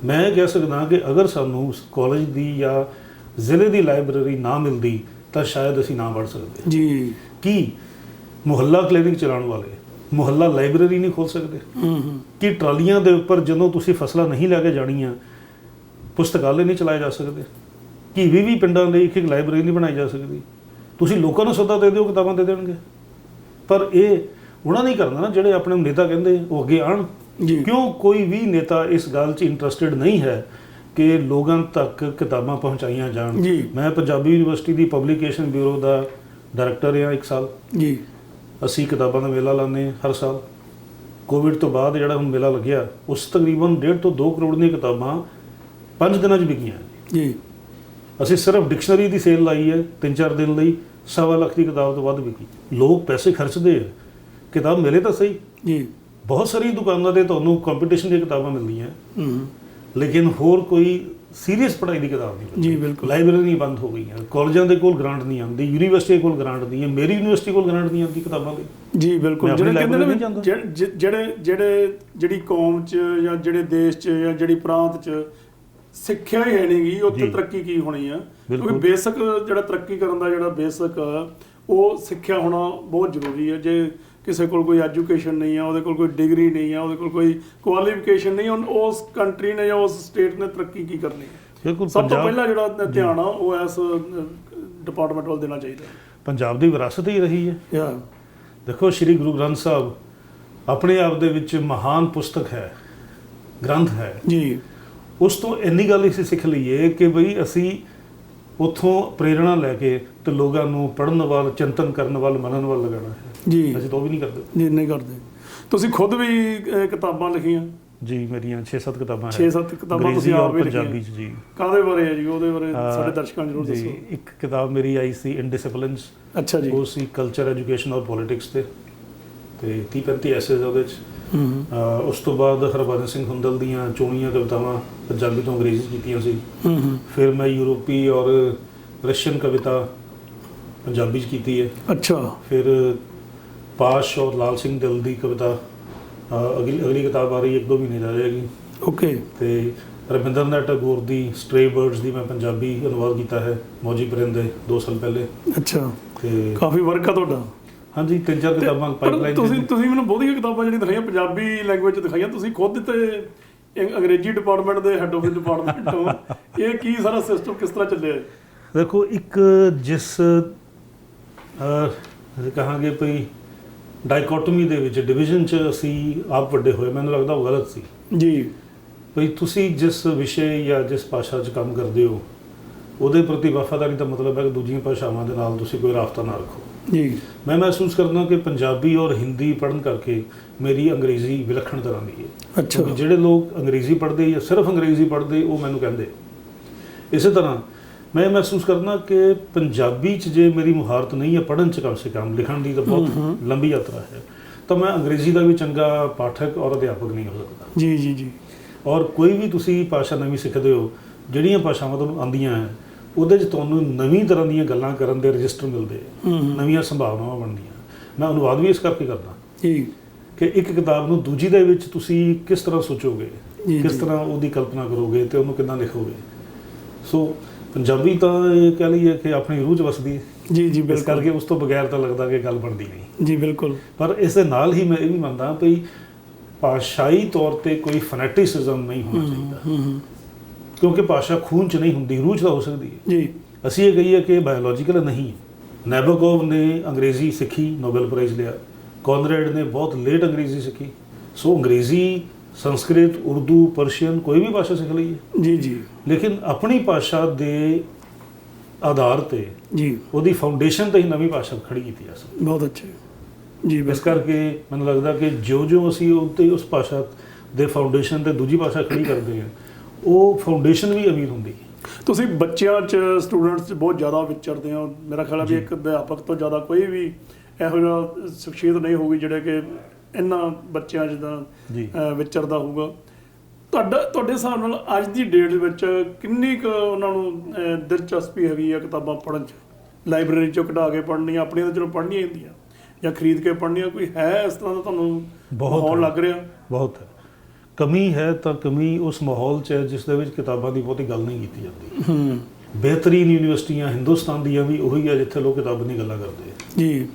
ਮੈਂ ਕਹਿ ਸਕਦਾ ਕਿ ਅਗਰ ਸਾਨੂੰ ਕਾਲਜ ਦੀ ਜਾਂ ਜ਼ਿਲ੍ਹੇ ਦੀ ਲਾਇਬ੍ਰੇਰੀ ਨਾ ਮਿਲਦੀ ਤਾਂ ਸ਼ਾਇਦ ਅਸੀਂ ਨਾ ਪੜ੍ਹ ਸਕਦੇ ਜੀ। ਕੀ ਮੁਹੱਲਾ ਕਲੀਨਿਕ ਚਲਾਉਣ ਵਾਲੇ ਮੁਹੱਲਾ ਲਾਇਬ੍ਰੇਰੀ ਨਹੀਂ ਖੋਲ੍ਹ ਸਕਦੇ? ਕਿ ਟਰਾਲੀਆਂ ਦੇ ਉੱਪਰ ਜਦੋਂ ਤੁਸੀਂ ਫਸਲਾਂ ਨਹੀਂ ਲੈ ਕੇ ਜਾਣੀਆਂ, ਪੁਸਤਕਾਲੇ ਨਹੀਂ ਚਲਾਏ ਜਾ ਸਕਦੇ? ਕਿ 20 ਪਿੰਡਾਂ ਲਈ ਇੱਕ ਲਾਇਬ੍ਰੇਰੀ ਨਹੀਂ ਬਣਾਈ ਜਾ ਸਕਦੀ? ਤੁਸੀਂ ਲੋਕਾਂ ਨੂੰ ਸੱਦਾ ਦੇ ਦਿਓ, ਕਿਤਾਬਾਂ ਦੇ ਦੇਣਗੇ। ਪਰ ਇਹ ਉਹਨਾਂ ਨਹੀਂ ਕਰਨਾ ਨਾ ਜਿਹੜੇ ਆਪਣੇ ਨੇਤਾ ਕਹਿੰਦੇ ਉਹ ਅੱਗੇ ਆਉਣ। ਕਿਉਂ ਕੋਈ ਵੀ ਨੇਤਾ ਇਸ ਗੱਲ 'ਚ ਇੰਟਰਸਟਿਡ ਨਹੀਂ ਹੈ ਕਿ ਲੋਕਾਂ ਤੱਕ ਕਿਤਾਬਾਂ ਪਹੁੰਚਾਈਆਂ ਜਾਣ? ਮੈਂ ਪੰਜਾਬੀ ਯੂਨੀਵਰਸਿਟੀ ਦੀ ਪਬਲੀਕੇਸ਼ਨ ਬਿਊਰੋ ਦਾ ਡਾਇਰੈਕਟਰ ਹਾਂ 1 ਸਾਲ ਜੀ। ਅਸੀਂ ਕਿਤਾਬਾਂ ਦਾ ਮੇਲਾ ਲਾਉਂਦੇ ਹਾਂ ਹਰ ਸਾਲ। ਕੋਵਿਡ ਤੋਂ ਬਾਅਦ ਜਿਹੜਾ ਹੁਣ ਮੇਲਾ ਲੱਗਿਆ, ਉਸ ਤਕਰੀਬਨ 1.5 ਤੋਂ 2 ਕਰੋੜ ਦੀਆਂ ਕਿਤਾਬਾਂ 5 ਦਿਨਾਂ 'ਚ ਵਿਕੀਆਂ ਜੀ। ਅਸੀਂ ਸਿਰਫ ਡਿਕਸ਼ਨਰੀ ਦੀ ਸੇਲ ਲਾਈ ਹੈ 3-4 ਦਿਨ ਲਈ, 1.25 ਲੱਖ ਦੀ ਕਿਤਾਬ ਤੋਂ ਵੱਧ ਵਿਕੀ। ਲੋਕ ਪੈਸੇ ਖਰਚਦੇ ਆ, ਕਿਤਾਬ ਮਿਲੇ ਤਾਂ ਸਹੀ ਜੀ। ਬਹੁਤ ਸਾਰੀਆਂ ਦੁਕਾਨਾਂ 'ਤੇ ਤੁਹਾਨੂੰ ਕੰਪੀਟੀਸ਼ਨ ਦੀਆਂ ਕਿਤਾਬਾਂ ਮਿਲਦੀਆਂ, ਲੇਕਿਨ ਹੋਰ ਕੋਈ ਸੀਰੀਅਸ ਪੜ੍ਹਾਈ ਦੀ ਕਿਤਾਬ ਨਹੀਂ ਮਿਲਦੀ। ਜੀ ਬਿਲਕੁਲ। ਲਾਇਬ੍ਰੇਰੀ ਬੰਦ ਹੋ ਗਈਆਂ, ਕਾਲਜਾਂ ਦੇ ਕੋਲ ਗ੍ਰਾਂਟ ਨਹੀਂ ਆਉਂਦੀ, ਯੂਨੀਵਰਸਿਟੀ ਕੋਲ ਗ੍ਰਾਂਟ ਨਹੀਂ ਹੈ, ਮੇਰੀ ਯੂਨੀਵਰਸਿਟੀ ਕੋਲ ਗ੍ਰਾਂਟ ਨਹੀਂ ਆਉਂਦੀ ਕਿਤਾਬਾਂ ਲਈ। ਜੀ ਬਿਲਕੁਲ। ਜਿਹੜੀ ਕੌਮ 'ਚ ਜਾਂ ਜਿਹੜੇ ਦੇਸ਼ 'ਚ ਜਾਂ ਜਿਹੜੀ ਪ੍ਰਾਂਤ 'ਚ ਸਿੱਖਿਆ ਹੀ ਹੈ ਨਹੀਂ ਗੀ, ਉੱਥੇ ਤਰੱਕੀ ਕੀ ਹੋਣੀ ਆ? ਕਿਉਂਕਿ ਬੇਸਿਕ ਜਿਹੜਾ ਤਰੱਕੀ ਕਰਨ ਦਾ ਜਿਹੜਾ ਬੇਸਿਕ ਉਹ ਸਿੱਖਿਆ ਹੋਣਾ ਬਹੁਤ ਜ਼ਰੂਰੀ ਹੈ। ਜੇ ਕਿਸੇ ਕੋਲ ਕੋਈ ਐਜੂਕੇਸ਼ਨ ਨਹੀਂ ਆ, ਉਹਦੇ ਕੋਲ ਕੋਈ ਡਿਗਰੀ ਨਹੀਂ ਆ, ਉਹਦੇ ਕੋਲ ਕੋਈ ਕੁਆਲੀਫਿਕੇਸ਼ਨ ਨਹੀਂ, ਉਸ ਕੰਟਰੀ ਨੇ ਜਾਂ ਉਸ ਸਟੇਟ ਨੇ ਤਰੱਕੀ ਕੀ ਕਰਨੀ ਹੈ? ਸਭ ਤੋਂ ਪਹਿਲਾਂ ਜਿਹੜਾ ਧਿਆਨ ਆ ਉਹ ਇਸ ਡਿਪਾਰਟਮੈਂਟ ਵੱਲ ਦੇਣਾ ਚਾਹੀਦਾ। ਪੰਜਾਬ ਦੀ ਵਿਰਾਸਤ ਹੀ ਰਹੀ ਹੈ। ਦੇਖੋ, ਸ਼੍ਰੀ ਗੁਰੂ ਗ੍ਰੰਥ ਸਾਹਿਬ ਆਪਣੇ ਆਪ ਦੇ ਵਿੱਚ ਮਹਾਨ ਪੁਸਤਕ ਹੈ, ਗ੍ਰੰਥ ਹੈ ਜੀ। ਉਸ ਤੋਂ ਇੰਨੀ ਗੱਲ ਅਸੀਂ ਸਿੱਖ ਲਈਏ ਕਿ ਬਈ ਅਸੀਂ ਉੱਥੋਂ ਪ੍ਰੇਰਣਾ ਲੈ ਕੇ ਤੇ ਲੋਕਾਂ ਨੂੰ ਪੜ੍ਹਨ ਵੱਲ, ਚਿੰਤਨ ਕਰਨ ਵੱਲ, ਮੰਨਣ ਵੱਲ ਲਗਾਉਣਾ ਹੈ ਜੀ। ਅਸੀਂ ਤਾਂ ਉਹ ਵੀ ਨਹੀਂ ਕਰਦੇ ਜੀ, ਨਹੀਂ ਕਰਦੇ। ਤੁਸੀਂ ਖੁਦ ਵੀ ਕਿਤਾਬਾਂ ਲਿਖੀਆਂ ਜੀ? ਮੇਰੀਆਂ 6-7 ਕਿਤਾਬਾਂ ਹੈ। 6-7 ਕਿਤਾਬਾਂ ਤੁਸੀਂ ਆਪ ਵੀ ਲਿਖੀਆਂ? ਪੰਜਾਬੀ 'ਚ ਜੀ। ਕਾਹਦੇ ਬਾਰੇ ਹੈ ਜੀ? ਉਹਦੇ ਬਾਰੇ ਸਾਡੇ ਦਰਸ਼ਕਾਂ ਨੂੰ ਜ਼ਰੂਰ ਦੱਸੋ। ਇੱਕ ਕਿਤਾਬ ਮੇਰੀ ਆਈ ਸੀ ਇਨਡਿਸਿਪਲਿਨਸ। ਅੱਛਾ ਜੀ। ਉਹ ਸੀ ਕਲਚਰ, ਐਜੂਕੇਸ਼ਨ ਔਰ ਪੋਲੀਟਿਕਸ ਤੇ 30-35 ਐਸੇਜ਼ ਉਹਦੇ 'ਚ। ਉਸ ਤੋਂ ਬਾਅਦ ਹਰਭਜਨ ਸਿੰਘ ਹੁੰਦਲ ਦੀਆਂ ਚੋਣੀਆਂ ਕਵਿਤਾਵਾਂ ਪੰਜਾਬੀ ਤੋਂ ਅੰਗਰੇਜ਼ੀ ਕੀਤੀਆਂ ਸੀ। ਫਿਰ ਮੈਂ ਯੂਰਪੀ ਔਰ ਰਸ਼ੀਅਨ ਕਵਿਤਾ ਪੰਜਾਬੀ 'ਚ ਕੀਤੀ ਹੈ। ਅੱਛਾ। ਫਿਰ ਪਾਸ਼ ਔਰ ਲਾਲ ਸਿੰਘ ਦਿਲ ਦੀ ਕਵਿਤਾ ਅਗਲੀ ਕਿਤਾਬ ਆ ਰਹੀ 1-2 ਮਹੀਨੇ ਜਾ ਜਾਏਗੀ। ਓਕੇ। ਤੇ ਰਵਿੰਦਰਨਾਥ ਟੈਗੋਰ ਦੀ ਸਟ੍ਰੇ ਬਰਡਸ ਦੀ ਮੈਂ ਪੰਜਾਬੀ ਅਨੁਵਾਦ ਕੀਤਾ ਹੈ, ਮੌਜੀ ਪਰਿੰਦੇ, 2 ਸਾਲ ਪਹਿਲੇ। ਅੱਛਾ। ਤੇ ਕਾਫੀ ਵਰਕ ਆ ਤੁਹਾਡਾ। ਹਾਂਜੀ, 3-4 ਕਿਤਾਬਾਂ ਪਾਈਪਲਾਈਨ। ਤੁਸੀਂ ਮੈਨੂੰ ਬਹੁਤੀਆਂ ਕਿਤਾਬਾਂ ਜਿਹੜੀਆਂ ਦਿਖਾਈਆਂ ਪੰਜਾਬੀ ਲੈਂਗੁਏਜ 'ਚ ਦਿਖਾਈਆਂ, ਤੁਸੀਂ ਖੁਦ ਤੇ ਅੰਗਰੇਜ਼ੀ ਡਿਪਾਰਟਮੈਂਟ ਦੇ ਹੈੱਡ ਆਫ ਦ ਡਿਪਾਰਟਮੈਂਟ ਤੋਂ, ਇਹ ਕੀ ਸਾਰਾ ਸਿਸਟਮ ਕਿਸ ਤਰ੍ਹਾਂ ਚੱਲਿਆ? ਦੇਖੋ, ਇੱਕ ਜਿਸ ਕਹਾਂਗੇ ਭਈ ਡਾਈਕੋਟਮੀ ਦੇ ਵਿੱਚ, ਡਿਵੀਜ਼ਨ 'ਚ ਅਸੀਂ ਆਪ ਵੱਡੇ ਹੋਏ, ਮੈਨੂੰ ਲੱਗਦਾ ਉਹ ਗਲਤ ਸੀ ਜੀ। ਭਈ ਤੁਸੀਂ ਜਿਸ ਵਿਸ਼ੇ ਜਾਂ ਜਿਸ ਭਾਸ਼ਾ 'ਚ ਕੰਮ ਕਰਦੇ ਹੋ ਉਹਦੇ ਪ੍ਰਤੀ ਵਫਾਦਾਰੀ ਦਾ ਮਤਲਬ ਹੈ ਕਿ ਦੂਜੀਆਂ ਭਾਸ਼ਾਵਾਂ ਦੇ ਨਾਲ ਤੁਸੀਂ ਕੋਈ ਰਾਬਤਾ ਨਾ ਰੱਖੋ ਜੀ। ਮੈਂ ਮਹਿਸੂਸ ਕਰਦਾ ਕਿ ਪੰਜਾਬੀ ਔਰ ਹਿੰਦੀ ਪੜ੍ਹਨ ਕਰਕੇ ਮੇਰੀ ਅੰਗਰੇਜ਼ੀ ਵਿਲੱਖਣ ਤਰ੍ਹਾਂ ਦੀ ਹੈ। ਅੱਛਾ। ਜਿਹੜੇ ਲੋਕ ਅੰਗਰੇਜ਼ੀ ਪੜ੍ਹਦੇ ਜਾਂ ਸਿਰਫ ਅੰਗਰੇਜ਼ੀ ਪੜ੍ਹਦੇ ਉਹ ਮੈਨੂੰ ਕਹਿੰਦੇ। ਇਸੇ ਤਰ੍ਹਾਂ ਮੈਂ ਮਹਿਸੂਸ ਕਰਦਾ ਕਿ ਪੰਜਾਬੀ 'ਚ ਜੇ ਮੇਰੀ ਮੁਹਾਰਤ ਨਹੀਂ ਹੈ ਪੜ੍ਹਨ 'ਚ, ਕਮ ਸੇ ਕਮ ਲਿਖਣ ਦੀ ਤਾਂ ਬਹੁਤ ਲੰਬੀ ਯਾਤਰਾ ਹੈ, ਤਾਂ ਮੈਂ ਅੰਗਰੇਜ਼ੀ ਦਾ ਵੀ ਚੰਗਾ ਪਾਠਕ ਔਰ ਅਧਿਆਪਕ ਨਹੀਂ ਹੋ ਸਕਦਾ ਜੀ। ਜੀ ਜੀ। ਔਰ ਕੋਈ ਵੀ ਤੁਸੀਂ ਭਾਸ਼ਾ ਨਵੀਂ ਸਿੱਖਦੇ ਹੋ, ਜਿਹੜੀਆਂ ਭਾਸ਼ਾਵਾਂ ਤੁਹਾਨੂੰ ਆਉਂਦੀਆਂ ਹੈ ਉਹਦੇ 'ਚ ਤੁਹਾਨੂੰ ਨਵੀਂ ਤਰ੍ਹਾਂ ਦੀਆਂ ਗੱਲਾਂ ਕਰਨ ਦੇ ਰਜਿਸਟਰ ਮਿਲਦੇ, ਨਵੀਆਂ ਸੰਭਾਵਨਾਵਾਂ ਬਣਦੀਆਂ। ਮੈਂ ਅਨੁਵਾਦ ਵੀ ਇਸ ਕਰਕੇ ਕਰਦਾ ਜੀ ਕਿ ਇੱਕ ਕਿਤਾਬ ਨੂੰ ਦੂਜੀ ਦੇ ਵਿੱਚ ਤੁਸੀਂ ਕਿਸ ਤਰ੍ਹਾਂ ਸੋਚੋਗੇ, ਕਿਸ ਤਰ੍ਹਾਂ ਉਹਦੀ ਕਲਪਨਾ ਕਰੋਗੇ ਤੇ ਉਹਨੂੰ ਕਿੱਦਾਂ ਲਿਖੋਗੇ। ਸੋ ਪੰਜਾਬੀ ਤਾਂ ਇਹ ਕਹਿ ਲਈਏ ਕਿ ਆਪਣੀ ਰੂਹ 'ਚ ਵਸਦੀ ਹੈ ਜੀ। ਜੀ ਬਿਲਕੁਲ। ਇਸ ਕਰਕੇ ਉਸ ਤੋਂ ਬਗੈਰ ਤਾਂ ਲੱਗਦਾ ਕਿ ਗੱਲ ਬਣਦੀ ਨਹੀਂ ਜੀ। ਬਿਲਕੁਲ। ਪਰ ਇਸ ਦੇ ਨਾਲ ਹੀ ਮੈਂ ਇਹ ਵੀ ਮੰਨਦਾ ਕਿ ਭਾਸ਼ਾਈ ਤੌਰ 'ਤੇ ਕੋਈ ਫਨੈਟਿਸਿਜ਼ਮ ਨਹੀਂ ਹੋਣਾ ਚਾਹੀਦਾ, ਕਿਉਂਕਿ ਭਾਸ਼ਾ ਖੂਨ 'ਚ ਨਹੀਂ ਹੁੰਦੀ, ਰੂਹ 'ਚ ਤਾਂ ਹੋ ਸਕਦੀ ਹੈ ਜੀ। ਅਸੀਂ ਇਹ ਕਹੀਏ ਕਿ ਬਾਇਓਲੋਜੀਕਲ ਨਹੀਂ। ਨੈਬੋਕੋਵ ਨੇ ਅੰਗਰੇਜ਼ੀ ਸਿੱਖੀ, ਨੋਬੈਲ ਪ੍ਰਾਈਜ਼ ਲਿਆ। ਕੌਨਰੈਡ ਨੇ ਬਹੁਤ ਲੇਟ ਅੰਗਰੇਜ਼ੀ ਸਿੱਖੀ। ਸੋ ਅੰਗਰੇਜ਼ੀ, ਸੰਸਕ੍ਰਿਤ, ਉਰਦੂ, ਪਰਸ਼ੀਅਨ, ਕੋਈ ਵੀ ਭਾਸ਼ਾ ਸਿੱਖ ਲਈ ਹੈ ਜੀ। ਜੀ। ਲੇਕਿਨ ਆਪਣੀ ਭਾਸ਼ਾ ਦੇ ਆਧਾਰ 'ਤੇ ਜੀ, ਉਹਦੀ ਫਾਊਂਡੇਸ਼ਨ 'ਤੇ ਹੀ ਨਵੀਂ ਭਾਸ਼ਾ ਖੜੀ ਕੀਤੀ ਜਾ ਸਕਦੀ। ਬਹੁਤ ਅੱਛਾ ਜੀ। ਇਸ ਕਰਕੇ ਮੈਨੂੰ ਲੱਗਦਾ ਕਿ ਜਿਉਂ ਅਸੀਂ ਉੱਤੇ ਉਸ ਭਾਸ਼ਾ ਦੇ ਫਾਊਂਡੇਸ਼ਨ 'ਤੇ ਦੂਜੀ ਭਾਸ਼ਾ ਖੜੀ ਕਰਦੇ ਹਾਂ, ਉਹ ਫਾਊਂਡੇਸ਼ਨ ਵੀ ਅਮੀਰ ਹੁੰਦੀ ਹੈ। ਤੁਸੀਂ ਬੱਚਿਆਂ 'ਚ, ਸਟੂਡੈਂਟਸ 'ਚ ਬਹੁਤ ਜ਼ਿਆਦਾ ਵਿਚਰਦੇ ਹੋ। ਮੇਰਾ ਖਿਆਲ ਹੈ ਵੀ ਇੱਕ ਅਧਿਆਪਕ ਤੋਂ ਜ਼ਿਆਦਾ ਕੋਈ ਵੀ ਇਹੋ ਜਿਹਾ ਸ਼ਖਸੀਅਤ ਨਹੀਂ ਹੋਊਗੀ ਜਿਹੜੇ ਕਿ ਇਹਨਾਂ ਬੱਚਿਆਂ 'ਚ ਤਾਂ ਵਿਚਰਦਾ ਹੋਊਗਾ। ਤੁਹਾਡੇ ਹਿਸਾਬ ਨਾਲ ਅੱਜ ਦੀ ਡੇਟ ਦੇ ਵਿੱਚ ਕਿੰਨੀ ਕੁ ਉਹਨਾਂ ਨੂੰ ਦਿਲਚਸਪੀ ਹੈਗੀ ਆ ਕਿਤਾਬਾਂ ਪੜ੍ਹਨ 'ਚ? ਲਾਇਬ੍ਰੇਰੀ 'ਚੋਂ ਕਢਾ ਕੇ ਪੜ੍ਹਨੀਆਂ, ਆਪਣੀਆਂ ਤਾਂ ਚਲੋ ਪੜ੍ਹਨੀਆਂ ਹੀ ਹੁੰਦੀਆਂ, ਜਾਂ ਖਰੀਦ ਕੇ ਪੜ੍ਹਨੀਆਂ, ਕੋਈ ਹੈ ਇਸ ਤਰ੍ਹਾਂ ਦਾ ਤੁਹਾਨੂੰ ਮਾਹੌਲ ਲੱਗ ਰਿਹਾ? ਬਹੁਤ ਹੈ। ਕਮੀ ਹੈ ਤਾਂ ਕਮੀ ਉਸ ਮਾਹੌਲ 'ਚ ਹੈ ਜਿਸ ਦੇ ਵਿੱਚ ਕਿਤਾਬਾਂ ਦੀ ਬਹੁਤੀ ਗੱਲ ਨਹੀਂ ਕੀਤੀ ਜਾਂਦੀ। ਬਿਹਤਰੀਨ ਯੂਨੀਵਰਸਿਟੀਆਂ ਹਿੰਦੁਸਤਾਨ ਦੀਆਂ ਵੀ ਉਹੀ ਹੈ ਜਿੱਥੇ ਲੋਕ ਕਿਤਾਬਾਂ ਦੀ ਗੱਲਾਂ ਕਰਦੇ ਆ ਜੀ।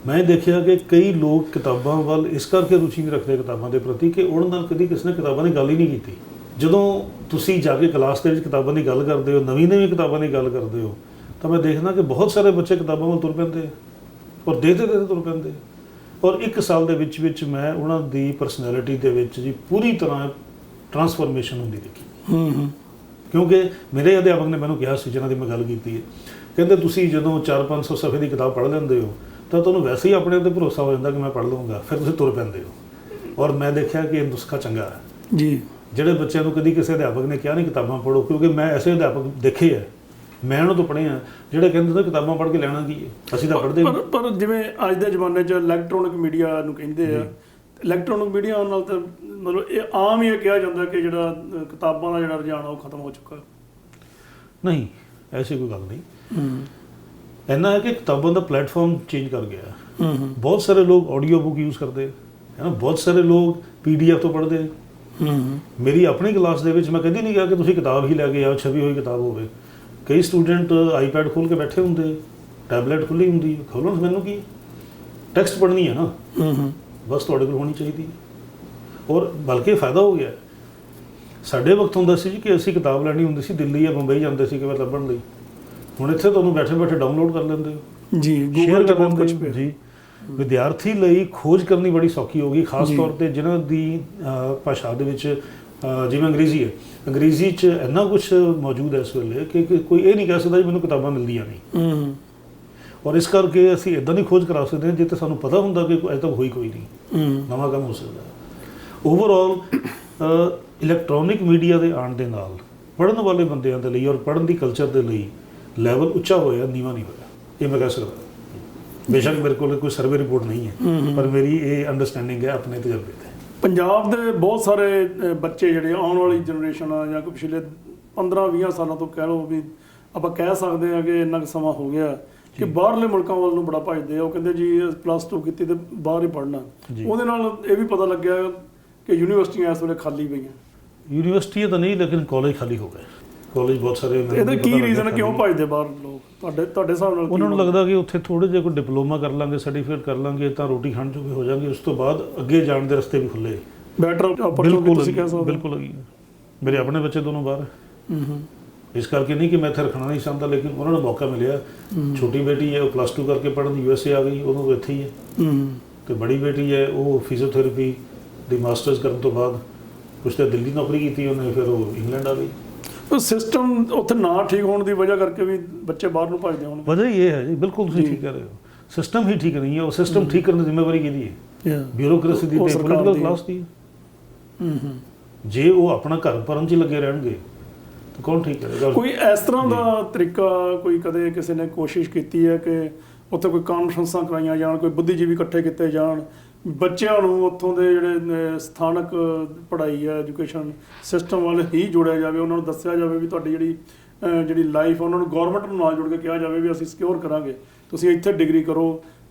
ਮੈਂ ਦੇਖਿਆ ਕਿ ਕਈ ਲੋਕ ਕਿਤਾਬਾਂ ਵੱਲ ਇਸ ਕਰਕੇ ਰੁਚੀ ਨਹੀਂ ਰੱਖਦੇ ਕਿਤਾਬਾਂ ਦੇ ਪ੍ਰਤੀ ਕਿ ਉਹਨਾਂ ਨਾਲ ਕਦੀ ਕਿਸੇ ਨੇ ਕਿਤਾਬਾਂ ਦੀ ਗੱਲ ਹੀ ਨਹੀਂ ਕੀਤੀ। ਜਦੋਂ ਤੁਸੀਂ ਜਾ ਕੇ ਕਲਾਸ ਦੇ ਵਿੱਚ ਕਿਤਾਬਾਂ ਦੀ ਗੱਲ ਕਰਦੇ ਹੋ, ਨਵੀਂ ਕਿਤਾਬਾਂ ਦੀ ਗੱਲ ਕਰਦੇ ਹੋ, ਤਾਂ ਮੈਂ ਦੇਖਦਾ ਕਿ ਬਹੁਤ ਸਾਰੇ ਬੱਚੇ ਕਿਤਾਬਾਂ ਵੱਲ ਤੁਰ ਪੈਂਦੇ ਔਰ ਦੇਖਦੇ ਤੁਰ ਪੈਂਦੇ। ਔਰ 1 ਸਾਲ ਦੇ ਵਿੱਚ ਮੈਂ ਉਹਨਾਂ ਦੀ ਪਰਸਨੈਲਿਟੀ ਦੇ ਵਿੱਚ ਜੀ ਪੂਰੀ ਤਰ੍ਹਾਂ ਟਰਾਂਸਫਰਮੇਸ਼ਨ ਹੁੰਦੀ ਦੇਖੀ। ਕਿਉਂਕਿ ਮੇਰੇ ਅਧਿਆਪਕ ਨੇ ਮੈਨੂੰ ਕਿਹਾ ਸੀ, ਜਿਹਨਾਂ ਦੀ ਮੈਂ ਗੱਲ ਕੀਤੀ ਹੈ, ਕਹਿੰਦੇ ਤੁਸੀਂ ਜਦੋਂ 400-500 ਸਫ਼ੇ ਦੀ ਕਿਤਾਬ ਪੜ੍ਹ ਲੈਂਦੇ ਹੋ ਤਾਂ ਤੁਹਾਨੂੰ ਵੈਸੇ ਹੀ ਆਪਣੇ ਉੱਤੇ ਭਰੋਸਾ ਹੋ ਜਾਂਦਾ ਕਿ ਮੈਂ ਪੜ੍ਹ ਲਵਾਂਗਾ, ਫਿਰ ਤੁਸੀਂ ਤੁਰ ਪੈਂਦੇ ਹੋ। ਔਰ ਮੈਂ ਦੇਖਿਆ ਕਿ ਇਹ ਨੁਸਖਾ ਚੰਗਾ ਹੈ ਜੀ। ਜਿਹੜੇ ਬੱਚਿਆਂ ਨੂੰ ਕਦੀ ਕਿਸੇ ਅਧਿਆਪਕ ਨੇ ਕਿਹਾ ਨਹੀਂ ਕਿਤਾਬਾਂ ਪੜ੍ਹੋ, ਕਿਉਂਕਿ ਮੈਂ ਐਸੇ ਅਧਿਆਪਕ ਦੇਖੇ ਹੈ, ਮੈਂ ਉਹਨਾਂ ਤੋਂ ਪੜ੍ਹੇ ਆ ਜਿਹੜੇ ਕਹਿੰਦੇ ਤਾਂ ਕਿਤਾਬਾਂ ਪੜ੍ਹ ਕੇ ਲੈਣਾ ਕੀ ਹੈ, ਅਸੀਂ ਤਾਂ ਪੜ੍ਹਦੇ ਨਹੀਂ। ਪਰ ਜਿਵੇਂ ਅੱਜ ਦੇ ਜ਼ਮਾਨੇ 'ਚ ਇਲੈਕਟ੍ਰੋਨਿਕ ਮੀਡੀਆ ਨੂੰ ਕਹਿੰਦੇ ਆ, ਇਲੈਕਟ੍ਰੋਨਿਕ ਮੀਡੀਆ ਆਉਣ ਨਾਲ ਤਾਂ ਮਤਲਬ ਇਹ ਆਮ ਹੀ ਇਹ ਕਿਹਾ ਜਾਂਦਾ ਕਿ ਜਿਹੜਾ ਕਿਤਾਬਾਂ ਦਾ ਜਿਹੜਾ ਰੁਝਾਨ ਉਹ ਖਤਮ ਹੋ ਚੁੱਕਾ। ਨਹੀਂ, ਐਸੀ ਕੋਈ ਗੱਲ ਨਹੀਂ। ਇੰਨਾ ਹੈ ਕਿ ਕਿਤਾਬਾਂ ਦਾ ਪਲੇਟਫਾਰਮ ਚੇਂਜ ਕਰ ਗਿਆ। ਬਹੁਤ ਸਾਰੇ ਲੋਕ ਆਡੀਓ ਬੁੱਕ ਯੂਜ਼ ਕਰਦੇ ਹੈ ਨਾ, ਬਹੁਤ ਸਾਰੇ ਲੋਕ PDF ਤੋਂ ਪੜ੍ਹਦੇ। ਮੇਰੀ ਆਪਣੀ ਕਲਾਸ ਦੇ ਵਿੱਚ ਮੈਂ ਕਦੀ ਨਹੀਂ ਕਿਹਾ ਕਿ ਤੁਸੀਂ ਕਿਤਾਬ ਹੀ ਲੈ ਕੇ ਆਓ, ਛਪੀ ਹੋਈ ਕਿਤਾਬ ਹੋਵੇ। ਕਈ ਸਟੂਡੈਂਟ ਆਈਪੈਡ ਖੋਲ੍ਹ ਕੇ ਬੈਠੇ ਹੁੰਦੇ, ਟੈਬਲੇਟ ਖੁੱਲ੍ਹੀ ਹੁੰਦੀ, ਖੋਲ੍ਹਣ ਮੈਨੂੰ ਕੀ, ਟੈਕਸਟ ਪੜ੍ਹਨੀ ਹੈ ਨਾ, ਬਸ ਤੁਹਾਡੇ ਕੋਲ ਹੋਣੀ ਚਾਹੀਦੀ। ਔਰ ਬਲਕਿ ਫਾਇਦਾ ਹੋ ਗਿਆ। ਸਾਡੇ ਵਕਤ ਹੁੰਦਾ ਸੀ ਜੀ ਕਿ ਅਸੀਂ ਕਿਤਾਬ ਲੈਣੀ ਹੁੰਦੀ ਸੀ, ਦਿੱਲੀ ਜਾਂ ਬੰਬਈ ਜਾਂਦੇ ਸੀ ਕਿਵੇਂ ਲੱਭਣ ਲਈ। ਹੁਣ ਇੱਥੇ ਤੁਹਾਨੂੰ ਬੈਠੇ ਡਾਊਨਲੋਡ ਕਰ ਲੈਂਦੇ ਹੋ ਜੀ, ਗੂਗਲ ਤੇ ਬਹੁਤ ਕੁਝ ਜੀ। ਵਿਦਿਆਰਥੀ ਲਈ ਖੋਜ ਕਰਨੀ ਬੜੀ ਸੌਖੀ ਹੋ ਗਈ, ਖਾਸ ਤੌਰ 'ਤੇ ਜਿਨ੍ਹਾਂ ਦੀ ਭਾਸ਼ਾ ਦੇ ਵਿੱਚ ਜਿਵੇਂ ਅੰਗਰੇਜ਼ੀ ਹੈ, ਅੰਗਰੇਜ਼ੀ 'ਚ ਇੰਨਾ ਕੁਛ ਮੌਜੂਦ ਹੈ ਇਸ ਵੇਲੇ ਕਿ ਕੋਈ ਇਹ ਨਹੀਂ ਕਹਿ ਸਕਦਾ ਜੀ ਮੈਨੂੰ ਕਿਤਾਬਾਂ ਮਿਲਦੀਆਂ ਨਹੀਂ। ਔਰ ਇਸ ਕਰਕੇ ਅਸੀਂ ਇੱਦਾਂ ਦੀ ਖੋਜ ਕਰਾ ਸਕਦੇ ਹਾਂ ਜਿੱਥੇ ਸਾਨੂੰ ਪਤਾ ਹੁੰਦਾ ਕਿ ਅਜੇ ਤੱਕ ਹੋਈ ਕੋਈ ਨਹੀਂ, ਨਵਾਂ ਕੰਮ ਹੋ ਸਕਦਾ। ਓਵਰਆਲ ਇਲੈਕਟ੍ਰੋਨਿਕ ਮੀਡੀਆ ਦੇ ਆਉਣ ਦੇ ਨਾਲ ਪੜ੍ਹਨ ਵਾਲੇ ਬੰਦਿਆਂ ਦੇ ਲਈ ਔਰ ਪੜ੍ਹਨ ਦੀ ਕਲਚਰ ਦੇ ਲਈ ਲੈਵਲ ਉੱਚਾ ਹੋਇਆ, ਨੀਵਾਂ ਨਹੀਂ ਹੋਇਆ, ਇਹ ਮੈਂ ਕਹਿ ਸਕਦਾ। ਬੇਸ਼ੱਕ ਮੇਰੇ ਕੋਲ ਕੋਈ ਸਰਵੇ ਰਿਪੋਰਟ ਨਹੀਂ ਹੈ, ਪਰ ਮੇਰੀ ਇਹ ਅੰਡਰਸਟੈਂਡਿੰਗ ਹੈ ਆਪਣੇ ਤਜਰਬੇ ਤੇ। ਪੰਜਾਬ ਦੇ ਬਹੁਤ ਸਾਰੇ ਬੱਚੇ ਜਿਹੜੇ ਆਉਣ ਵਾਲੀ ਜਨਰੇਸ਼ਨ ਆ ਜਾਂ ਕੋਈ ਪਿਛਲੇ 15-20 ਸਾਲਾਂ ਤੋਂ ਕਹਿ ਲਓ ਵੀ ਆਪਾਂ ਕਹਿ ਸਕਦੇ ਹਾਂ ਕਿ ਇੰਨਾ ਕੁ ਸਮਾਂ ਹੋ ਗਿਆ ਕਿ ਬਾਹਰਲੇ ਮੁਲਕਾਂ ਵੱਲ ਨੂੰ ਬੜਾ ਭੱਜਦੇ ਆ। ਉਹ ਕਹਿੰਦੇ ਜੀ +2 ਕੀਤੀ ਤੇ ਬਾਹਰ ਹੀ ਪੜ੍ਹਨਾ। ਉਹਦੇ ਨਾਲ ਇਹ ਵੀ ਪਤਾ ਲੱਗਿਆ ਕਿ ਯੂਨੀਵਰਸਿਟੀਆਂ ਇਸ ਵੇਲੇ ਖਾਲੀ ਪਈਆਂ। ਯੂਨੀਵਰਸਿਟੀਆਂ ਤਾਂ ਨਹੀਂ, ਲੇਕਿਨ ਕਾਲਜ ਖਾਲੀ ਹੋ ਗਏ। ਕਾਲਜ ਬਹੁਤ ਸਾਰੇ। ਇਹਦਾ ਕੀ ਰੀਜ਼ਨ ਹੈ, ਕਿਉਂ ਭੱਜਦੇ ਬਾਹਰ ਲੋਕ ਤੁਹਾਡੇ ਹਿਸਾਬ ਨਾਲ? ਉਹਨਾਂ ਨੂੰ ਲੱਗਦਾ ਕਿ ਉੱਥੇ ਥੋੜ੍ਹੇ ਜਿਹੇ ਕੋਈ ਡਿਪਲੋਮਾ ਕਰ ਲਾਂਗੇ, ਸਰਟੀਫਿਕੇਟ ਕਰ ਲਾਂਗੇ ਤਾਂ ਰੋਟੀ ਖਾਣ ਜੋਗੇ ਹੋ ਜਾਵਾਂਗੇ, ਉਸ ਤੋਂ ਬਾਅਦ ਅੱਗੇ ਜਾਣ ਦੇ ਰਸਤੇ ਵੀ ਖੁੱਲ੍ਹੇ। ਬੈਟਰ ਆਪਰਚੁਨਿਟੀ ਤੁਸੀਂ ਕਹਿ ਸਕਦੇ। ਬਿਲਕੁਲ ਹੈਗੀ। ਮੇਰੇ ਆਪਣੇ ਬੱਚੇ ਦੋਨੋਂ ਬਾਹਰ, ਇਸ ਕਰਕੇ ਨਹੀਂ ਕਿ ਮੈਂ ਇੱਥੇ ਰੱਖਣਾ ਨਹੀਂ ਚਾਹੁੰਦਾ, ਲੇਕਿਨ ਉਹਨਾਂ ਨੂੰ ਮੌਕਾ ਮਿਲਿਆ। ਛੋਟੀ ਬੇਟੀ ਹੈ ਉਹ +2 ਕਰਕੇ ਪੜ੍ਹਨ USA ਆ ਗਈ, ਉਹਨੂੰ ਇੱਥੇ ਹੀ ਹੈ। ਅਤੇ ਬੜੀ ਬੇਟੀ ਹੈ ਉਹ ਫਿਜ਼ੀਓਥੈਰੇਪੀ ਦੀ ਮਾਸਟਰਸ ਕਰਨ ਤੋਂ ਬਾਅਦ ਕੁਛ ਤਾਂ ਦਿੱਲੀ ਨੌਕਰੀ ਕੀਤੀ ਉਹਨੇ, ਫਿਰ ਉਹ ਇੰਗਲੈਂਡ ਆ ਗਈ। ਸਿਸਟਮ ਉੱਥੇ ਨਾ ਠੀਕ ਹੋਣ ਦੀ ਵਜ੍ਹਾ ਕਰਕੇ ਵੀ ਬੱਚੇ ਬਾਹਰ ਨੂੰ ਭੱਜਦੇ ਹੋਣ। ਵਜ੍ਹਾ ਹੀ ਇਹ ਹੈ ਜੀ, ਬਿਲਕੁਲ ਤੁਸੀਂ ਠੀਕ ਕਹਿ ਰਹੇ ਹੋ। ਸਿਸਟਮ ਹੀ ਠੀਕ ਨਹੀਂ ਹੈ। ਉਹ ਸਿਸਟਮ ਠੀਕ ਕਰਨ ਦੀ ਜ਼ਿੰਮੇਵਾਰੀ ਕਿਹਦੀ ਹੈ? ਬਿਊਰੋਕ੍ਰੇਸੀ ਦੀ ਤੇ ਪੋਲੀਟੀਕਲ ਕਲਾਸ ਦੀ। ਜੇ ਉਹ ਆਪਣਾ ਘਰ ਭਰਨ 'ਚ ਲੱਗੇ ਰਹਿਣਗੇ ਤਾਂ ਕੌਣ ਠੀਕ ਕਰੇਗਾ? ਕੋਈ ਇਸ ਤਰ੍ਹਾਂ ਦਾ ਤਰੀਕਾ ਕੋਈ ਕਦੇ ਕਿਸੇ ਨੇ ਕੋਸ਼ਿਸ਼ ਕੀਤੀ ਹੈ ਕਿ ਉੱਥੇ ਕੋਈ ਕਾਨਫਰੰਸਾਂ ਕਰਾਈਆਂ ਜਾਣ, ਕੋਈ ਬੁੱਧੀਜੀਵੀ ਇਕੱਠੇ ਕੀਤੇ ਜਾਣ, ਬੱਚਿਆਂ ਨੂੰ ਉੱਥੋਂ ਦੇ ਜਿਹੜੇ ਸਥਾਨਕ ਪੜ੍ਹਾਈ ਹੈ ਐਜੂਕੇਸ਼ਨ ਸਿਸਟਮ ਵੱਲ ਹੀ ਜੋੜਿਆ ਜਾਵੇ, ਉਹਨਾਂ ਨੂੰ ਦੱਸਿਆ ਜਾਵੇ ਵੀ ਤੁਹਾਡੀ ਜਿਹੜੀ ਲਾਈਫ ਉਹਨਾਂ ਨੂੰ ਗੌਰਮੈਂਟ ਨੂੰ ਨਾਲ ਜੋੜ ਕੇ ਕਿਹਾ ਜਾਵੇ ਵੀ ਅਸੀਂ ਸਿਕਿਉਰ ਕਰਾਂਗੇ, ਤੁਸੀਂ ਇੱਥੇ ਡਿਗਰੀ ਕਰੋ,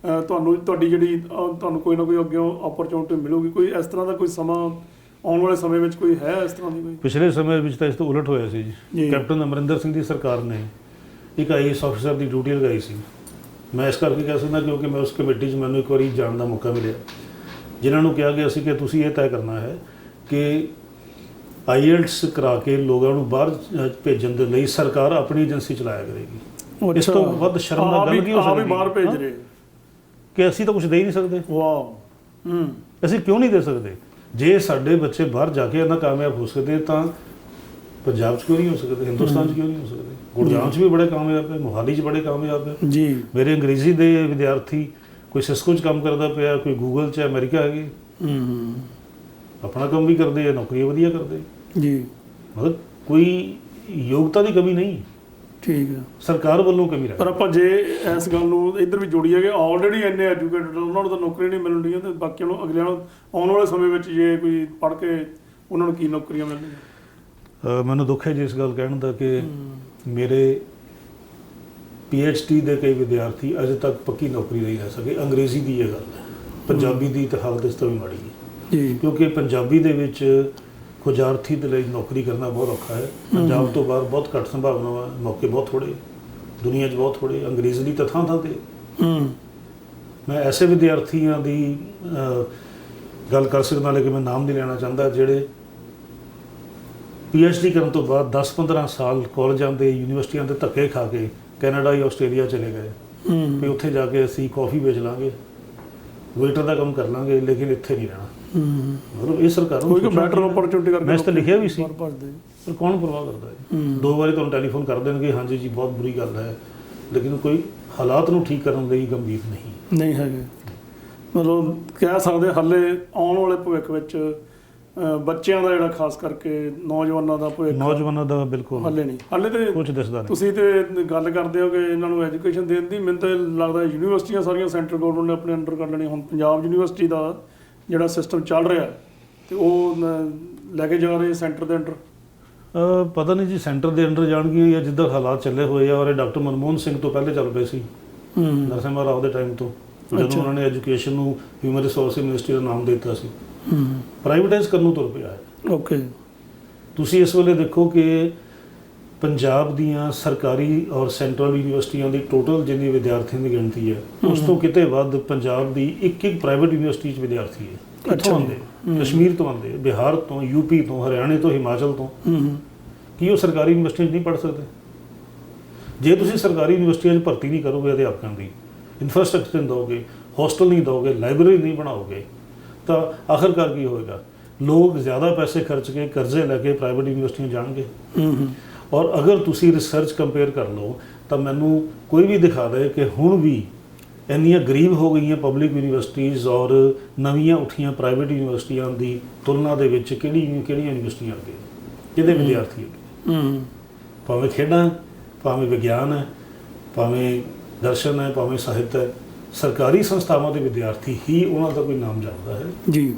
ਤੁਹਾਡੀ ਜਿਹੜੀ ਤੁਹਾਨੂੰ ਕੋਈ ਨਾ ਕੋਈ ਅੱਗੇ ਓਪਰਚੁਨਿਟੀ ਮਿਲੂਗੀ। ਕੋਈ ਇਸ ਤਰ੍ਹਾਂ ਦਾ ਕੋਈ ਸਮਾਂ ਆਉਣ ਵਾਲੇ ਸਮੇਂ ਵਿੱਚ ਕੋਈ ਹੈ ਇਸ ਤਰ੍ਹਾਂ ਦੀ? ਕੋਈ ਪਿਛਲੇ ਸਮੇਂ ਵਿੱਚ ਤਾਂ ਇਸ ਤੋਂ ਉਲਟ ਹੋਇਆ ਸੀ ਜੀ। ਕੈਪਟਨ ਅਮਰਿੰਦਰ ਸਿੰਘ ਦੀ ਸਰਕਾਰ ਨੇ ਇੱਕ IAS ਅਫਸਰ ਦੀ ਡਿਊਟੀ ਲਗਾਈ ਸੀ। ਮੈਂ ਇਸ ਕਰਕੇ ਕਹਿ ਸਕਦਾ ਕਿਉਂਕਿ ਮੈਂ ਉਸ ਕਮੇਟੀ 'ਚ ਮੈਨੂੰ ਇੱਕ ਵਾਰੀ ਜਾਣ ਦਾ ਮੌਕਾ ਮਿਲਿਆ, ਜਿਨ੍ਹਾਂ ਨੂੰ ਕਿਹਾ ਗਿਆ ਸੀ ਕਿ ਤੁਸੀਂ ਇਹ ਤੈਅ ਕਰਨਾ ਹੈ ਕਿ IELTS ਕਰਾ ਕੇ ਲੋਕਾਂ ਨੂੰ ਬਾਹਰ ਭੇਜਣ ਦੇ ਲਈ ਸਰਕਾਰ ਆਪਣੀ ਏਜੰਸੀ ਚਲਾਇਆ ਕਰੇਗੀ। ਇਸ ਤੋਂ ਵੱਧ ਸ਼ਰਮ ਦਾ ਗੱਲ ਕੀ ਹੋ ਸਕਦੀ? ਬਾਹਰ ਭੇਜ ਰਹੇ ਕਿ ਅਸੀਂ ਤਾਂ ਕੁਝ ਦੇ ਹੀ ਨਹੀਂ ਸਕਦੇ। ਵਾਹ, ਅਸੀਂ ਕਿਉਂ ਨਹੀਂ ਦੇ ਸਕਦੇ? ਜੇ ਸਾਡੇ ਬੱਚੇ ਬਾਹਰ ਜਾ ਕੇ ਇੰਨਾ ਕਾਮਯਾਬ ਹੋ ਸਕਦੇ ਤਾਂ ਪੰਜਾਬ 'ਚ ਕਿਉਂ ਨਹੀਂ ਹੋ ਸਕਦੇ? ਹਿੰਦੁਸਤਾਨ 'ਚ ਕਿਉਂ ਨਹੀਂ ਹੋ ਸਕਦੇ? ਗੁਰਗਾਮ 'ਚ ਵੀ ਬੜੇ ਕਾਮਯਾਬ ਹੈ, ਮੋਹਾਲੀ 'ਚ ਬੜੇ ਕਾਮਯਾਬ ਹੈ ਜੀ। ਮੇਰੇ ਅੰਗਰੇਜ਼ੀ ਦੇ ਵਿਦਿਆਰਥੀ ਕੋਈ ਸਿਸਕੋ 'ਚ ਕੰਮ ਕਰਦਾ ਪਿਆ, ਕੋਈ ਗੂਗਲ 'ਚ, ਅਮਰੀਕਾ ਹੈਗੀ, ਆਪਣਾ ਕੰਮ ਵੀ ਕਰਦੇ ਆ, ਨੌਕਰੀਆਂ ਵਧੀਆ ਕਰਦੇ ਜੀ। ਮਤਲਬ ਕੋਈ ਯੋਗਤਾ ਦੀ ਕਮੀ ਨਹੀਂ, ਠੀਕ ਹੈ, ਸਰਕਾਰ ਵੱਲੋਂ ਕਮੀ ਹੈ। ਪਰ ਆਪਾਂ ਜੇ ਇਸ ਗੱਲ ਨੂੰ ਇੱਧਰ ਵੀ ਜੋੜੀਏ ਕਿ ਆਲਰੇਡੀ ਇੰਨੇ ਐਜੂਕੇਟਡ ਉਹਨਾਂ ਨੂੰ ਤਾਂ ਨੌਕਰੀ ਨਹੀਂ ਮਿਲਣ ਡੀਆਂ, ਤੇ ਬਾਕੀਆਂ ਨੂੰ ਅਗਲਿਆਂ ਨੂੰ ਆਉਣ ਵਾਲੇ ਸਮੇਂ ਵਿੱਚ ਜੇ ਕੋਈ ਪੜ੍ਹ ਕੇ ਉਹਨਾਂ ਨੂੰ ਕੀ ਨੌਕਰੀਆਂ ਮਿਲਣਗੀਆਂ? ਮੈਨੂੰ ਦੁੱਖ ਹੈ ਜੀ ਇਸ ਗੱਲ ਕਹਿਣ ਦਾ ਕਿ ਮੇਰੇ PhD ਦੇ ਕਈ ਵਿਦਿਆਰਥੀ ਅਜੇ ਤੱਕ ਪੱਕੀ ਨੌਕਰੀ ਨਹੀਂ ਲੈ ਸਕੇ। ਅੰਗਰੇਜ਼ੀ ਦੀ ਇਹ ਗੱਲ ਹੈ, ਪੰਜਾਬੀ ਦੀ ਤਾਂ ਹਾਲਤ ਇਸ ਤੋਂ ਵੀ ਮਾੜੀ ਹੈ ਜੀ, ਕਿਉਂਕਿ ਪੰਜਾਬੀ ਦੇ ਵਿੱਚ ਖੋਜਾਰਥੀ ਦੇ ਲਈ ਨੌਕਰੀ ਕਰਨਾ ਬਹੁਤ ਔਖਾ ਹੈ। ਪੰਜਾਬ ਤੋਂ ਬਾਹਰ ਬਹੁਤ ਘੱਟ ਸੰਭਾਵਨਾ ਹੈ, ਮੌਕੇ ਬਹੁਤ ਥੋੜ੍ਹੇ, ਦੁਨੀਆ 'ਚ ਬਹੁਤ ਥੋੜ੍ਹੇ। ਅੰਗਰੇਜ਼ੀ ਦੀ ਤਾਂ ਥਾਂ ਥਾਂ 'ਤੇ। ਮੈਂ ਐਸੇ ਵਿਦਿਆਰਥੀਆਂ ਦੀ ਗੱਲ ਕਰ ਸਕਦਾ, ਲੇਕਿਨ ਮੈਂ ਨਾਮ ਨਹੀਂ ਲੈਣਾ ਚਾਹੁੰਦਾ, ਜਿਹੜੇ PhD ਕਰਨ ਤੋਂ ਬਾਅਦ 10-15 ਸਾਲ ਕਾਲਜਾਂ ਦੇ ਯੂਨੀਵਰਸਿਟੀਆਂ ਦੇ ਧੱਕੇ ਖਾ ਕੇ ਕੈਨੇਡਾ ਜਾਂ ਆਸਟ੍ਰੇਲੀਆ ਚਲੇ ਗਏ ਵੀ ਉੱਥੇ ਜਾ ਕੇ ਅਸੀਂ ਕੌਫੀ ਵੇਚ ਲਾਂਗੇ, ਵੇਟਰ ਦਾ ਕੰਮ ਕਰ ਲਾਂਗੇ, ਲੇਕਿਨ ਇੱਥੇ ਨਹੀਂ ਰਹਿਣਾ। ਮਤਲਬ ਇਹ ਸਰਕਾਰ ਨੂੰ ਕੋਈ ਬੈਟਰ ਓਪਰਚੁਨਿਟੀ ਕਰਕੇ ਮੈਂ ਇਸ 'ਤੇ ਲਿਖਿਆ ਵੀ ਸੀ, ਭੱਜਦੇ। ਪਰ ਕੌਣ ਪਰਵਾਹ ਕਰਦਾ ਹੈ? 2 ਵਾਰੀ ਤੁਹਾਨੂੰ ਟੈਲੀਫੋਨ ਕਰ ਦੇਣਗੇ, ਹਾਂਜੀ ਜੀ ਬਹੁਤ ਬੁਰੀ ਗੱਲ ਹੈ, ਲੇਕਿਨ ਕੋਈ ਹਾਲਾਤ ਨੂੰ ਠੀਕ ਕਰਨ ਲਈ ਗੰਭੀਰ ਨਹੀਂ ਹੈਗੇ। ਮਤਲਬ ਕਹਿ ਸਕਦੇ ਹਾਲੇ ਆਉਣ ਵਾਲੇ ਭਵਿੱਖ ਵਿੱਚ ਬੱਚਿਆਂ ਦਾ ਜਿਹੜਾ ਖਾਸ ਕਰਕੇ ਨੌਜਵਾਨਾਂ ਦਾ ਭਵਿੱਖ, ਨੌਜਵਾਨਾਂ ਦਾ ਬਿਲਕੁਲ ਹਾਲੇ ਤੇ ਕੁਝ ਦਿਸਦਾ ਨਹੀਂ। ਤੁਸੀਂ ਤੇ ਗੱਲ ਕਰਦੇ ਹੋ ਕਿ ਇਹਨਾਂ ਨੂੰ ਐਜੂਕੇਸ਼ਨ ਦੇਣ ਦੀ, ਮੈਨੂੰ ਤਾਂ ਲੱਗਦਾ ਯੂਨੀਵਰਸਿਟੀਆਂ ਸਾਰੀਆਂ ਸੈਂਟਰ ਗਵਰਨਮੈਂਟ ਨੇ ਆਪਣੇ ਅੰਡਰ ਕਰ ਲੈਣੀਆਂ। ਹੁਣ ਪੰਜਾਬ ਯੂਨੀਵਰਸਿਟੀ ਦਾ ਜਿਹੜਾ ਸਿਸਟਮ ਚੱਲ ਰਿਹਾ ਤੇ ਉਹ ਲੈ ਕੇ ਜਾ ਰਹੇ ਸੈਂਟਰ ਦੇ ਅੰਡਰ। ਪਤਾ ਨਹੀਂ ਜੀ ਸੈਂਟਰ ਦੇ ਅੰਡਰ ਜਾਣਗੇ ਜਾਂ ਜਿੱਦਾਂ ਹਾਲਾਤ ਚੱਲੇ ਹੋਏ ਆ। ਔਰ ਡਾਕਟਰ ਮਨਮੋਹਨ ਸਿੰਘ ਤੋਂ ਪਹਿਲੇ ਚੱਲ ਪਏ ਸੀ, ਨਰਸਿਮਹਾ ਰਾਓ ਦੇ ਟਾਈਮ ਤੋਂ, ਜਦੋਂ ਉਹਨਾਂ ਨੇ ਐਜੂਕੇਸ਼ਨ ਨੂੰ ਹਿਊਮਨ ਰਿਸੋਰਸ ਮਿਨਿਸਟਰੀ ਦਾ ਨਾਮ ਦੇ ਦਿੱਤਾ ਸੀ। ਪ੍ਰਾਈਵੇਟਾਈਜ਼ ਕਰਨ ਨੂੰ ਤੁਰ ਪਿਆ ਹੈ। ਓਕੇ, ਤੁਸੀਂ ਇਸ ਵੇਲੇ ਦੇਖੋ ਕਿ ਪੰਜਾਬ ਦੀਆਂ ਸਰਕਾਰੀ ਔਰ ਸੈਂਟਰਲ ਯੂਨੀਵਰਸਿਟੀਆਂ ਦੀ ਟੋਟਲ ਜਿੰਨੀ ਵਿਦਿਆਰਥੀਆਂ ਦੀ ਗਿਣਤੀ ਹੈ, ਉਸ ਤੋਂ ਕਿਤੇ ਵੱਧ ਪੰਜਾਬ ਦੀ ਇੱਕ ਪ੍ਰਾਈਵੇਟ ਯੂਨੀਵਰਸਿਟੀ 'ਚ ਵਿਦਿਆਰਥੀ ਹੈ। ਕਿੱਥੋਂ ਆਉਂਦੇ? ਕਸ਼ਮੀਰ ਤੋਂ ਆਉਂਦੇ, ਬਿਹਾਰ ਤੋਂ, UP ਤੋਂ, ਹਰਿਆਣੇ ਤੋਂ, ਹਿਮਾਚਲ ਤੋਂ। ਕੀ ਉਹ ਸਰਕਾਰੀ ਯੂਨੀਵਰਸਿਟੀਆਂ 'ਚ ਨਹੀਂ ਪੜ੍ਹ ਸਕਦੇ? ਜੇ ਤੁਸੀਂ ਸਰਕਾਰੀ ਯੂਨੀਵਰਸਿਟੀਆਂ 'ਚ ਭਰਤੀ ਨਹੀਂ ਕਰੋਗੇ ਅਧਿਆਪਕਾਂ ਦੀ, ਇਨਫਰਾਸਟ੍ਰਕਚਰ ਨਹੀਂ ਦਿਓਗੇ, ਹੋਸਟਲ ਨਹੀਂ ਦਿਓਗੇ, ਲਾਇਬ੍ਰੇਰੀ ਨਹੀਂ ਬਣਾਓਗੇ, ਤਾਂ ਆਖਰਕਾਰ ਕੀ ਹੋਏਗਾ? ਲੋਕ ਜ਼ਿਆਦਾ ਪੈਸੇ ਖਰਚ ਕੇ ਕਰਜ਼ੇ ਲੈ ਕੇ ਪ੍ਰਾਈਵੇਟ ਯੂਨੀਵਰਸਿਟੀਆਂ ਜਾਣਗੇ। ਔਰ ਅਗਰ ਤੁਸੀਂ ਰਿਸਰਚ ਕੰਪੇਅਰ ਕਰ ਲਓ ਤਾਂ ਮੈਨੂੰ ਕੋਈ ਵੀ ਦਿਖਾ ਦੇ ਕਿ ਹੁਣ ਵੀ ਇੰਨੀਆਂ ਗਰੀਬ ਹੋ ਗਈਆਂ ਪਬਲਿਕ ਯੂਨੀਵਰਸਿਟੀਜ਼ ਔਰ ਨਵੀਆਂ ਉੱਠੀਆਂ ਪ੍ਰਾਈਵੇਟ ਯੂਨੀਵਰਸਿਟੀਆਂ ਦੀ ਤੁਲਨਾ ਦੇ ਵਿੱਚ ਕਿਹੜੀਆਂ ਯੂਨੀਵਰਸਿਟੀਆਂ ਅੱਗੇ, ਕਿਹਦੇ ਵਿਦਿਆਰਥੀ ਅੱਗੇ? ਭਾਵੇਂ ਖੇਡਾਂ, ਭਾਵੇਂ ਵਿਗਿਆਨ ਹੈ, ਭਾਵੇਂ ਦਰਸ਼ਨ ਹੈ, ਭਾਵੇਂ ਸਾਹਿਤ ਹੈ, ਸਰਕਾਰੀ ਸੰਸਥਾਵਾਂ ਦੇ ਵਿਦਿਆਰਥੀ ਹੀ ਉਹਨਾਂ ਦਾ ਕੋਈ ਨਾਮ ਜਾਣਦਾ ਹੈ ਜੀ।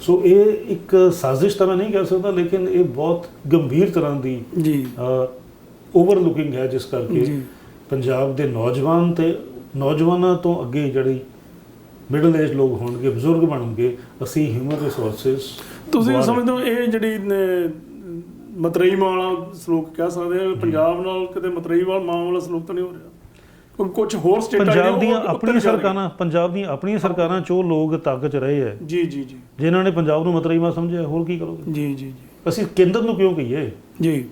ਸੋ ਇਹ ਇੱਕ ਸਾਜ਼ਿਸ਼ ਤਾਂ ਮੈਂ ਨਹੀਂ ਕਹਿ ਸਕਦਾ, ਲੇਕਿਨ ਇਹ ਬਹੁਤ ਗੰਭੀਰ ਤਰ੍ਹਾਂ ਦੀ ਜੀ ਓਵਰਲੁਕਿੰਗ ਹੈ, ਜਿਸ ਕਰਕੇ ਪੰਜਾਬ ਦੇ ਨੌਜਵਾਨ ਤੇ ਨੌਜਵਾਨਾਂ ਤੋਂ ਅੱਗੇ ਜਿਹੜੀ ਮਿਡਲ ਏਜ ਲੋਕ ਹੋਣਗੇ, ਬਜ਼ੁਰਗ ਬਣਨਗੇ, ਅਸੀਂ ਹਿਊਮਨ ਰਿਸੋਰਸਿਸ। ਤੁਸੀਂ ਸਮਝਦੇ ਹੋ ਇਹ ਜਿਹੜੀ ਮਤਰੇਈ ਮਾਂ ਵਾਲਾ ਸਲੂਕ ਕਹਿ ਸਕਦੇ ਆ, ਪੰਜਾਬ ਨਾਲ ਕਿਤੇ ਮਤਰੇਈ ਮਾਂ ਵਾਲਾ ਸਲੂਕ ਤਾਂ ਨਹੀਂ ਹੋ ਰਿਹਾ? ਕੁਝ ਹੋਰ ਸਟੇਟਾਂ ਪੰਜਾਬ ਦੀਆਂ ਆਪਣੀਆਂ ਸਰਕਾਰਾਂ 'ਚ ਉਹ ਲੋਕ ਤਾਕਤ 'ਚ ਰਹੇ ਹੈ ਜੀ, ਜਿਨ੍ਹਾਂ ਨੇ ਪੰਜਾਬ ਨੂੰ ਮਤਰੇਈ ਮਾਂ ਸਮਝਿਆ। ਹੋਰ ਕੀ ਕਰੋਗੇ? ਜੀ ਅਸੀਂ ਕੇਂਦਰ ਨੂੰ ਕਿਉਂ ਕਹੀਏ? ਜੀ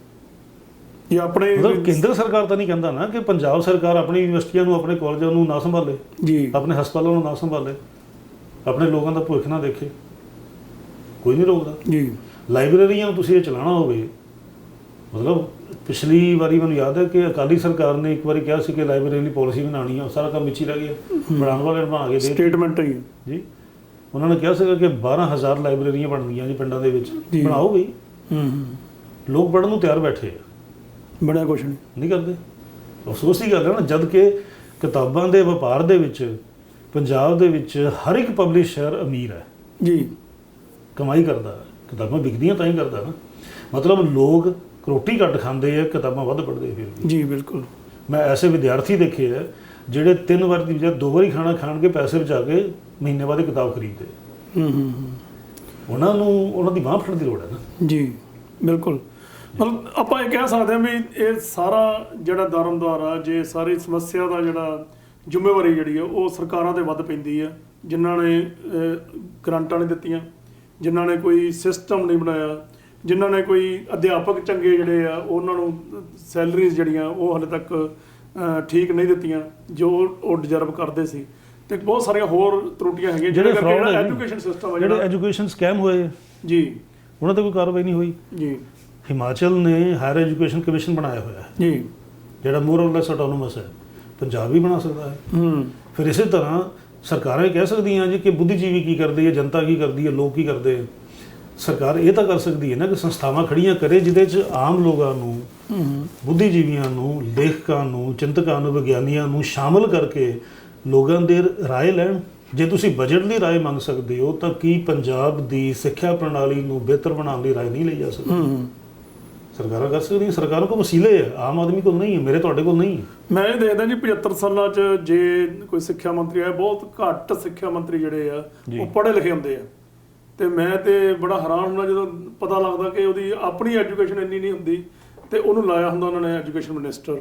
ਇਹ ਆਪਣੇ ਮਤਲਬ ਕੇਂਦਰ ਸਰਕਾਰ ਤਾਂ ਨਹੀਂ ਕਹਿੰਦਾ ਨਾ ਕਿ ਪੰਜਾਬ ਸਰਕਾਰ ਆਪਣੀ ਯੂਨੀਵਰਸਿਟੀਆਂ ਨੂੰ, ਆਪਣੇ ਕਾਲਜਾਂ ਨੂੰ ਨਾ ਸੰਭਾਲੇ ਜੀ, ਆਪਣੇ ਹਸਪਤਾਲਾਂ ਨੂੰ ਨਾ ਸੰਭਾਲੇ, ਆਪਣੇ ਲੋਕਾਂ ਦਾ ਭਵਿੱਖ ਨਾ ਦੇਖੇ। ਕੋਈ ਨਹੀਂ ਰੋਕਦਾ ਜੀ। ਲਾਇਬ੍ਰੇਰੀਆਂ ਤੁਸੀਂ ਇਹ ਚਲਾਉਣਾ ਹੋਵੇ, ਮਤਲਬ ਪਿਛਲੀ ਵਾਰੀ ਮੈਨੂੰ ਯਾਦ ਹੈ ਕਿ ਅਕਾਲੀ ਸਰਕਾਰ ਨੇ ਇੱਕ ਵਾਰੀ ਕਿਹਾ ਸੀ ਕਿ ਲਾਇਬ੍ਰੇਰੀ ਦੀ ਪਾਲਿਸੀ ਬਣਾਉਣੀ ਆ, ਸਾਰਾ ਕੰਮ ਵਿੱਚ ਹੀ ਰਹਿ ਗਿਆ, ਬਣਾਉਣ ਵਾਲੇ ਬਣਾ ਕੇ ਦੇ ਸਟੇਟਮੈਂਟ ਹੀ ਜੀ। ਉਹਨਾਂ ਨੇ ਕਿਹਾ ਸੀਗਾ ਕਿ 12,000 ਲਾਇਬ੍ਰੇਰੀਆਂ ਬਣਦੀਆਂ ਜੀ ਪਿੰਡਾਂ ਦੇ ਵਿੱਚ, ਬਣਾਓ ਗਈ। ਲੋਕ ਪੜ੍ਹਨ ਨੂੰ ਤਿਆਰ ਬੈਠੇ ਆ, ਬੜਾ ਕੁਛ ਨਹੀਂ ਕਰਦੇ। ਅਫਸੋਸ ਦੀ ਗੱਲ ਹੈ ਨਾ, ਜਦ ਕਿ ਕਿਤਾਬਾਂ ਦੇ ਵਪਾਰ ਦੇ ਵਿੱਚ ਪੰਜਾਬ ਦੇ ਵਿੱਚ ਹਰ ਇੱਕ ਪਬਲਿਸ਼ਰ ਅਮੀਰ ਹੈ ਜੀ, ਕਮਾਈ ਕਰਦਾ, ਕਿਤਾਬਾਂ ਵਿਕਦੀਆਂ ਤਾਂ ਹੀ ਕਰਦਾ ਨਾ। ਮਤਲਬ ਲੋਕ ਰੋਟੀ ਘੱਟ ਖਾਂਦੇ ਆ, ਕਿਤਾਬਾਂ ਵੱਧ ਪੜ੍ਹਦੇ ਫਿਰ ਜੀ। ਬਿਲਕੁਲ, ਮੈਂ ਐਸੇ ਵਿਦਿਆਰਥੀ ਦੇਖੇ ਆ ਜਿਹੜੇ 3 ਵਾਰ ਦੀ ਬਜਾਏ 2 ਵਾਰੀ ਖਾਣਾ ਖਾਣ ਕੇ ਪੈਸੇ ਬਚਾ ਕੇ ਮਹੀਨੇ ਬਾਅਦ ਕਿਤਾਬ ਖਰੀਦਦੇ। ਉਹਨਾਂ ਨੂੰ ਉਹਨਾਂ ਦੀ ਬਾਂਹ ਫੜਨ ਦੀ ਲੋੜ ਹੈ ਨਾ। ਜੀ ਬਿਲਕੁਲ। ਮਤਲਬ ਆਪਾਂ ਇਹ ਕਹਿ ਸਕਦੇ ਹਾਂ ਵੀ ਇਹ ਸਾਰਾ ਜਿਹੜਾ ਦਾਰਮਦਾਰ ਆ, ਜੇ ਸਾਰੀ ਸਮੱਸਿਆ ਦਾ ਜਿਹੜਾ ਜ਼ਿੰਮੇਵਾਰੀ ਜਿਹੜੀ ਆ ਉਹ ਸਰਕਾਰਾਂ 'ਤੇ ਵੱਧ ਪੈਂਦੀ ਆ, ਜਿਨ੍ਹਾਂ ਨੇ ਗ੍ਰਾਂਟਾਂ ਨਹੀਂ ਦਿੱਤੀਆਂ, ਜਿਨ੍ਹਾਂ ਨੇ ਕੋਈ ਸਿਸਟਮ ਨਹੀਂ ਬਣਾਇਆ, ਜਿਨ੍ਹਾਂ ਨੇ ਕੋਈ ਅਧਿਆਪਕ ਚੰਗੇ ਜਿਹੜੇ ਆ ਉਹਨਾਂ ਨੂੰ ਸੈਲਰੀਜ਼ ਜਿਹੜੀਆਂ ਉਹ ਹਾਲੇ ਤੱਕ ਠੀਕ ਨਹੀਂ ਦਿੱਤੀਆਂ ਜੋ ਉਹ ਡਿਜ਼ਰਵ ਕਰਦੇ ਸੀ, ਤੇ ਬਹੁਤ ਸਾਰੀਆਂ ਹੋਰ ਤਰੁੱਟੀਆਂ ਹੈਗੀਆਂ ਜਿਹੜੇ ਐਜੂਕੇਸ਼ਨ ਸਿਸਟਮ ਆ, ਜਿਹੜੇ ਐਜੂਕੇਸ਼ਨ ਸਕੈਮ ਹੋਏ ਜੀ, ਉਹਨਾਂ 'ਤੇ ਕੋਈ ਕਾਰਵਾਈ ਨਹੀਂ ਹੋਈ ਜੀ। ਹਿਮਾਚਲ ਨੇ ਹਾਇਰ ਐਜੂਕੇਸ਼ਨ ਕਮਿਸ਼ਨ ਬਣਾਇਆ ਹੋਇਆ ਹੈ ਜੀ, ਜਿਹੜਾ ਮੋਰ ਔਰ ਲੈਸ ਆਟੋਨੋਮਸ ਹੈ। ਪੰਜਾਬ ਵੀ ਬਣਾ ਸਕਦਾ ਹੈ। ਫਿਰ ਇਸੇ ਤਰ੍ਹਾਂ ਸਰਕਾਰਾਂ ਇਹ ਕਹਿ ਸਕਦੀਆਂ ਜੀ ਕਿ ਬੁੱਧੀਜੀਵੀ ਕੀ ਕਰਦੇ ਹੈ, ਜਨਤਾ ਕੀ ਕਰਦੀ ਹੈ, ਲੋਕ ਕੀ ਕਰਦੇ ਹੈ। ਸਰਕਾਰ ਇਹ ਤਾਂ ਕਰ ਸਕਦੀ ਹੈ ਨਾ ਕਿ ਸੰਸਥਾਵਾਂ ਖੜੀਆਂ ਕਰੇ ਜਿਹਦੇ 'ਚ ਆਮ ਲੋਕਾਂ ਨੂੰ, ਬੁੱਧੀਜੀਵੀਆਂ ਨੂੰ, ਲੇਖਕਾਂ ਨੂੰ, ਚਿੰਤਕਾਂ ਨੂੰ, ਵਿਗਿਆਨੀਆਂ ਨੂੰ ਸ਼ਾਮਲ ਕਰਕੇ ਲੋਕਾਂ ਦੇ ਰਾਏ ਲੈਣ। ਜੇ ਤੁਸੀਂ ਬਜਟ ਦੀ ਰਾਏ ਮੰਗ ਸਕਦੇ ਹੋ ਤਾਂ ਕੀ ਪੰਜਾਬ ਦੀ ਸਿੱਖਿਆ ਪ੍ਰਣਾਲੀ ਨੂੰ ਬਿਹਤਰ ਬਣਾਉਣ ਦੀ ਰਾਏ ਨਹੀਂ ਲਈ ਜਾ ਸਕਦੀ? ਸਰਕਾਰਾਂ ਕਰ ਸਕਦੀਆਂ, ਸਰਕਾਰਾਂ ਕੋਲ ਵਸੀਲੇ ਹੈ, ਆਮ ਆਦਮੀ ਕੋਲ ਨਹੀਂ ਹੈ, ਮੇਰੇ ਤੁਹਾਡੇ ਕੋਲ ਨਹੀਂ ਹੈ। ਮੈਂ ਇਹ ਦੇਖਦਾ ਜੀ 75 ਸਾਲਾਂ 'ਚ ਜੇ ਕੋਈ ਸਿੱਖਿਆ ਮੰਤਰੀ ਹੈ, ਬਹੁਤ ਘੱਟ ਸਿੱਖਿਆ ਮੰਤਰੀ ਜਿਹੜੇ ਆ ਉਹ ਪੜ੍ਹੇ ਲਿਖੇ ਹੁੰਦੇ ਆ। ਤੇ ਮੈਂ ਤੇ ਬੜਾ ਹੈਰਾਨ ਹੁੰਦਾ ਜਦੋਂ ਪਤਾ ਲੱਗਦਾ ਕਿ ਉਹਦੀ ਆਪਣੀ ਐਜੂਕੇਸ਼ਨ ਇੰਨੀ ਨਹੀਂ ਹੁੰਦੀ ਤੇ ਉਹਨੂੰ ਲਾਇਆ ਹੁੰਦਾ ਉਹਨਾਂ ਨੇ ਐਜੂਕੇਸ਼ਨ ਮਿਨਿਸਟਰ।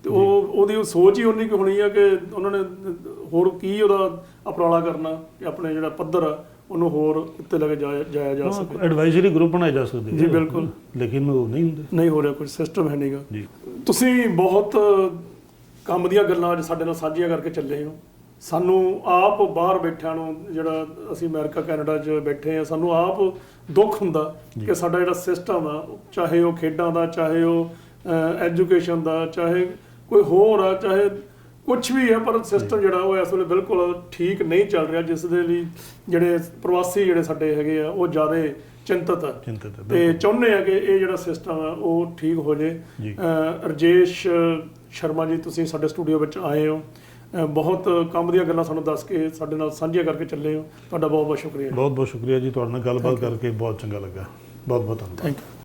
ਤੇ ਉਹਦੀ ਸੋਚ ਹੀ ਉਨੀ ਕੁ ਹੋਣੀ ਆ ਕਿ ਉਹਨਾਂ ਨੇ ਹੋਰ ਕੀ ਉਹਦਾ ਉਪਰਾਲਾ ਕਰਨਾ ਕਿ ਆਪਣੇ ਜਿਹੜਾ ਪੱਧਰ ਆ ਉਹਨੂੰ ਹੋਰ ਉੱਤੇ ਲੈ ਕੇ ਜਾਇਆ ਜਾ ਸਕੇ। ਐਡਵਾਈਜ਼ਰੀ ਗਰੁੱਪ ਬਣਾਏ ਜਾ ਸਕਦੇ ਜੀ ਬਿਲਕੁਲ, ਲੇਕਿਨ ਉਹ ਨਹੀਂ ਹੁੰਦੇ, ਨਹੀਂ ਹੋ ਰਿਹਾ, ਕੋਈ ਸਿਸਟਮ ਹੈ ਨਹੀਂਗਾ ਜੀ। ਤੁਸੀਂ ਬਹੁਤ ਕੰਮ ਦੀਆਂ ਗੱਲਾਂ ਅੱਜ ਸਾਡੇ ਨਾਲ ਸਾਂਝੀਆਂ ਕਰਕੇ ਚੱਲੇ ਹੋ। ਸਾਨੂੰ ਆਪ ਬਾਹਰ ਬੈਠਿਆਂ ਨੂੰ, ਜਿਹੜਾ ਅਸੀਂ ਅਮਰੀਕਾ ਕੈਨੇਡਾ 'ਚ ਬੈਠੇ ਆ, ਸਾਨੂੰ ਆਪ ਦੁੱਖ ਹੁੰਦਾ ਕਿ ਸਾਡਾ ਜਿਹੜਾ ਸਿਸਟਮ ਆ, ਚਾਹੇ ਉਹ ਖੇਡਾਂ ਦਾ, ਚਾਹੇ ਉਹ ਐਜੂਕੇਸ਼ਨ ਦਾ, ਚਾਹੇ ਕੋਈ ਹੋਰ ਆ, ਚਾਹੇ ਕੁਛ ਵੀ ਹੈ, ਪਰ ਸਿਸਟਮ ਜਿਹੜਾ ਉਹ ਇਸ ਵੇਲੇ ਬਿਲਕੁਲ ਠੀਕ ਨਹੀਂ ਚੱਲ ਰਿਹਾ, ਜਿਸ ਦੇ ਲਈ ਜਿਹੜੇ ਪ੍ਰਵਾਸੀ ਜਿਹੜੇ ਸਾਡੇ ਹੈਗੇ ਆ ਉਹ ਜ਼ਿਆਦਾ ਚਿੰਤਤ ਆ ਤੇ ਚਾਹੁੰਦੇ ਆ ਕਿ ਇਹ ਜਿਹੜਾ ਸਿਸਟਮ ਆ ਉਹ ਠੀਕ ਹੋ ਜੇ। ਰਜੇਸ਼ ਸ਼ਰਮਾ ਜੀ, ਤੁਸੀਂ ਸਾਡੇ ਸਟੂਡੀਓ ਵਿੱਚ ਆਏ ਹੋ, ਬਹੁਤ ਕੰਮ ਦੀਆਂ ਗੱਲਾਂ ਸਾਨੂੰ ਦੱਸ ਕੇ ਸਾਡੇ ਨਾਲ ਸਾਂਝੀਆਂ ਕਰਕੇ ਚੱਲੇ ਹੋ, ਤੁਹਾਡਾ ਬਹੁਤ ਬਹੁਤ ਸ਼ੁਕਰੀਆ। ਬਹੁਤ ਬਹੁਤ ਸ਼ੁਕਰੀਆ ਜੀ, ਤੁਹਾਡੇ ਨਾਲ ਗੱਲਬਾਤ ਕਰਕੇ ਬਹੁਤ ਚੰਗਾ ਲੱਗਾ, ਬਹੁਤ ਬਹੁਤ ਧੰਨਵਾਦ। Thank you.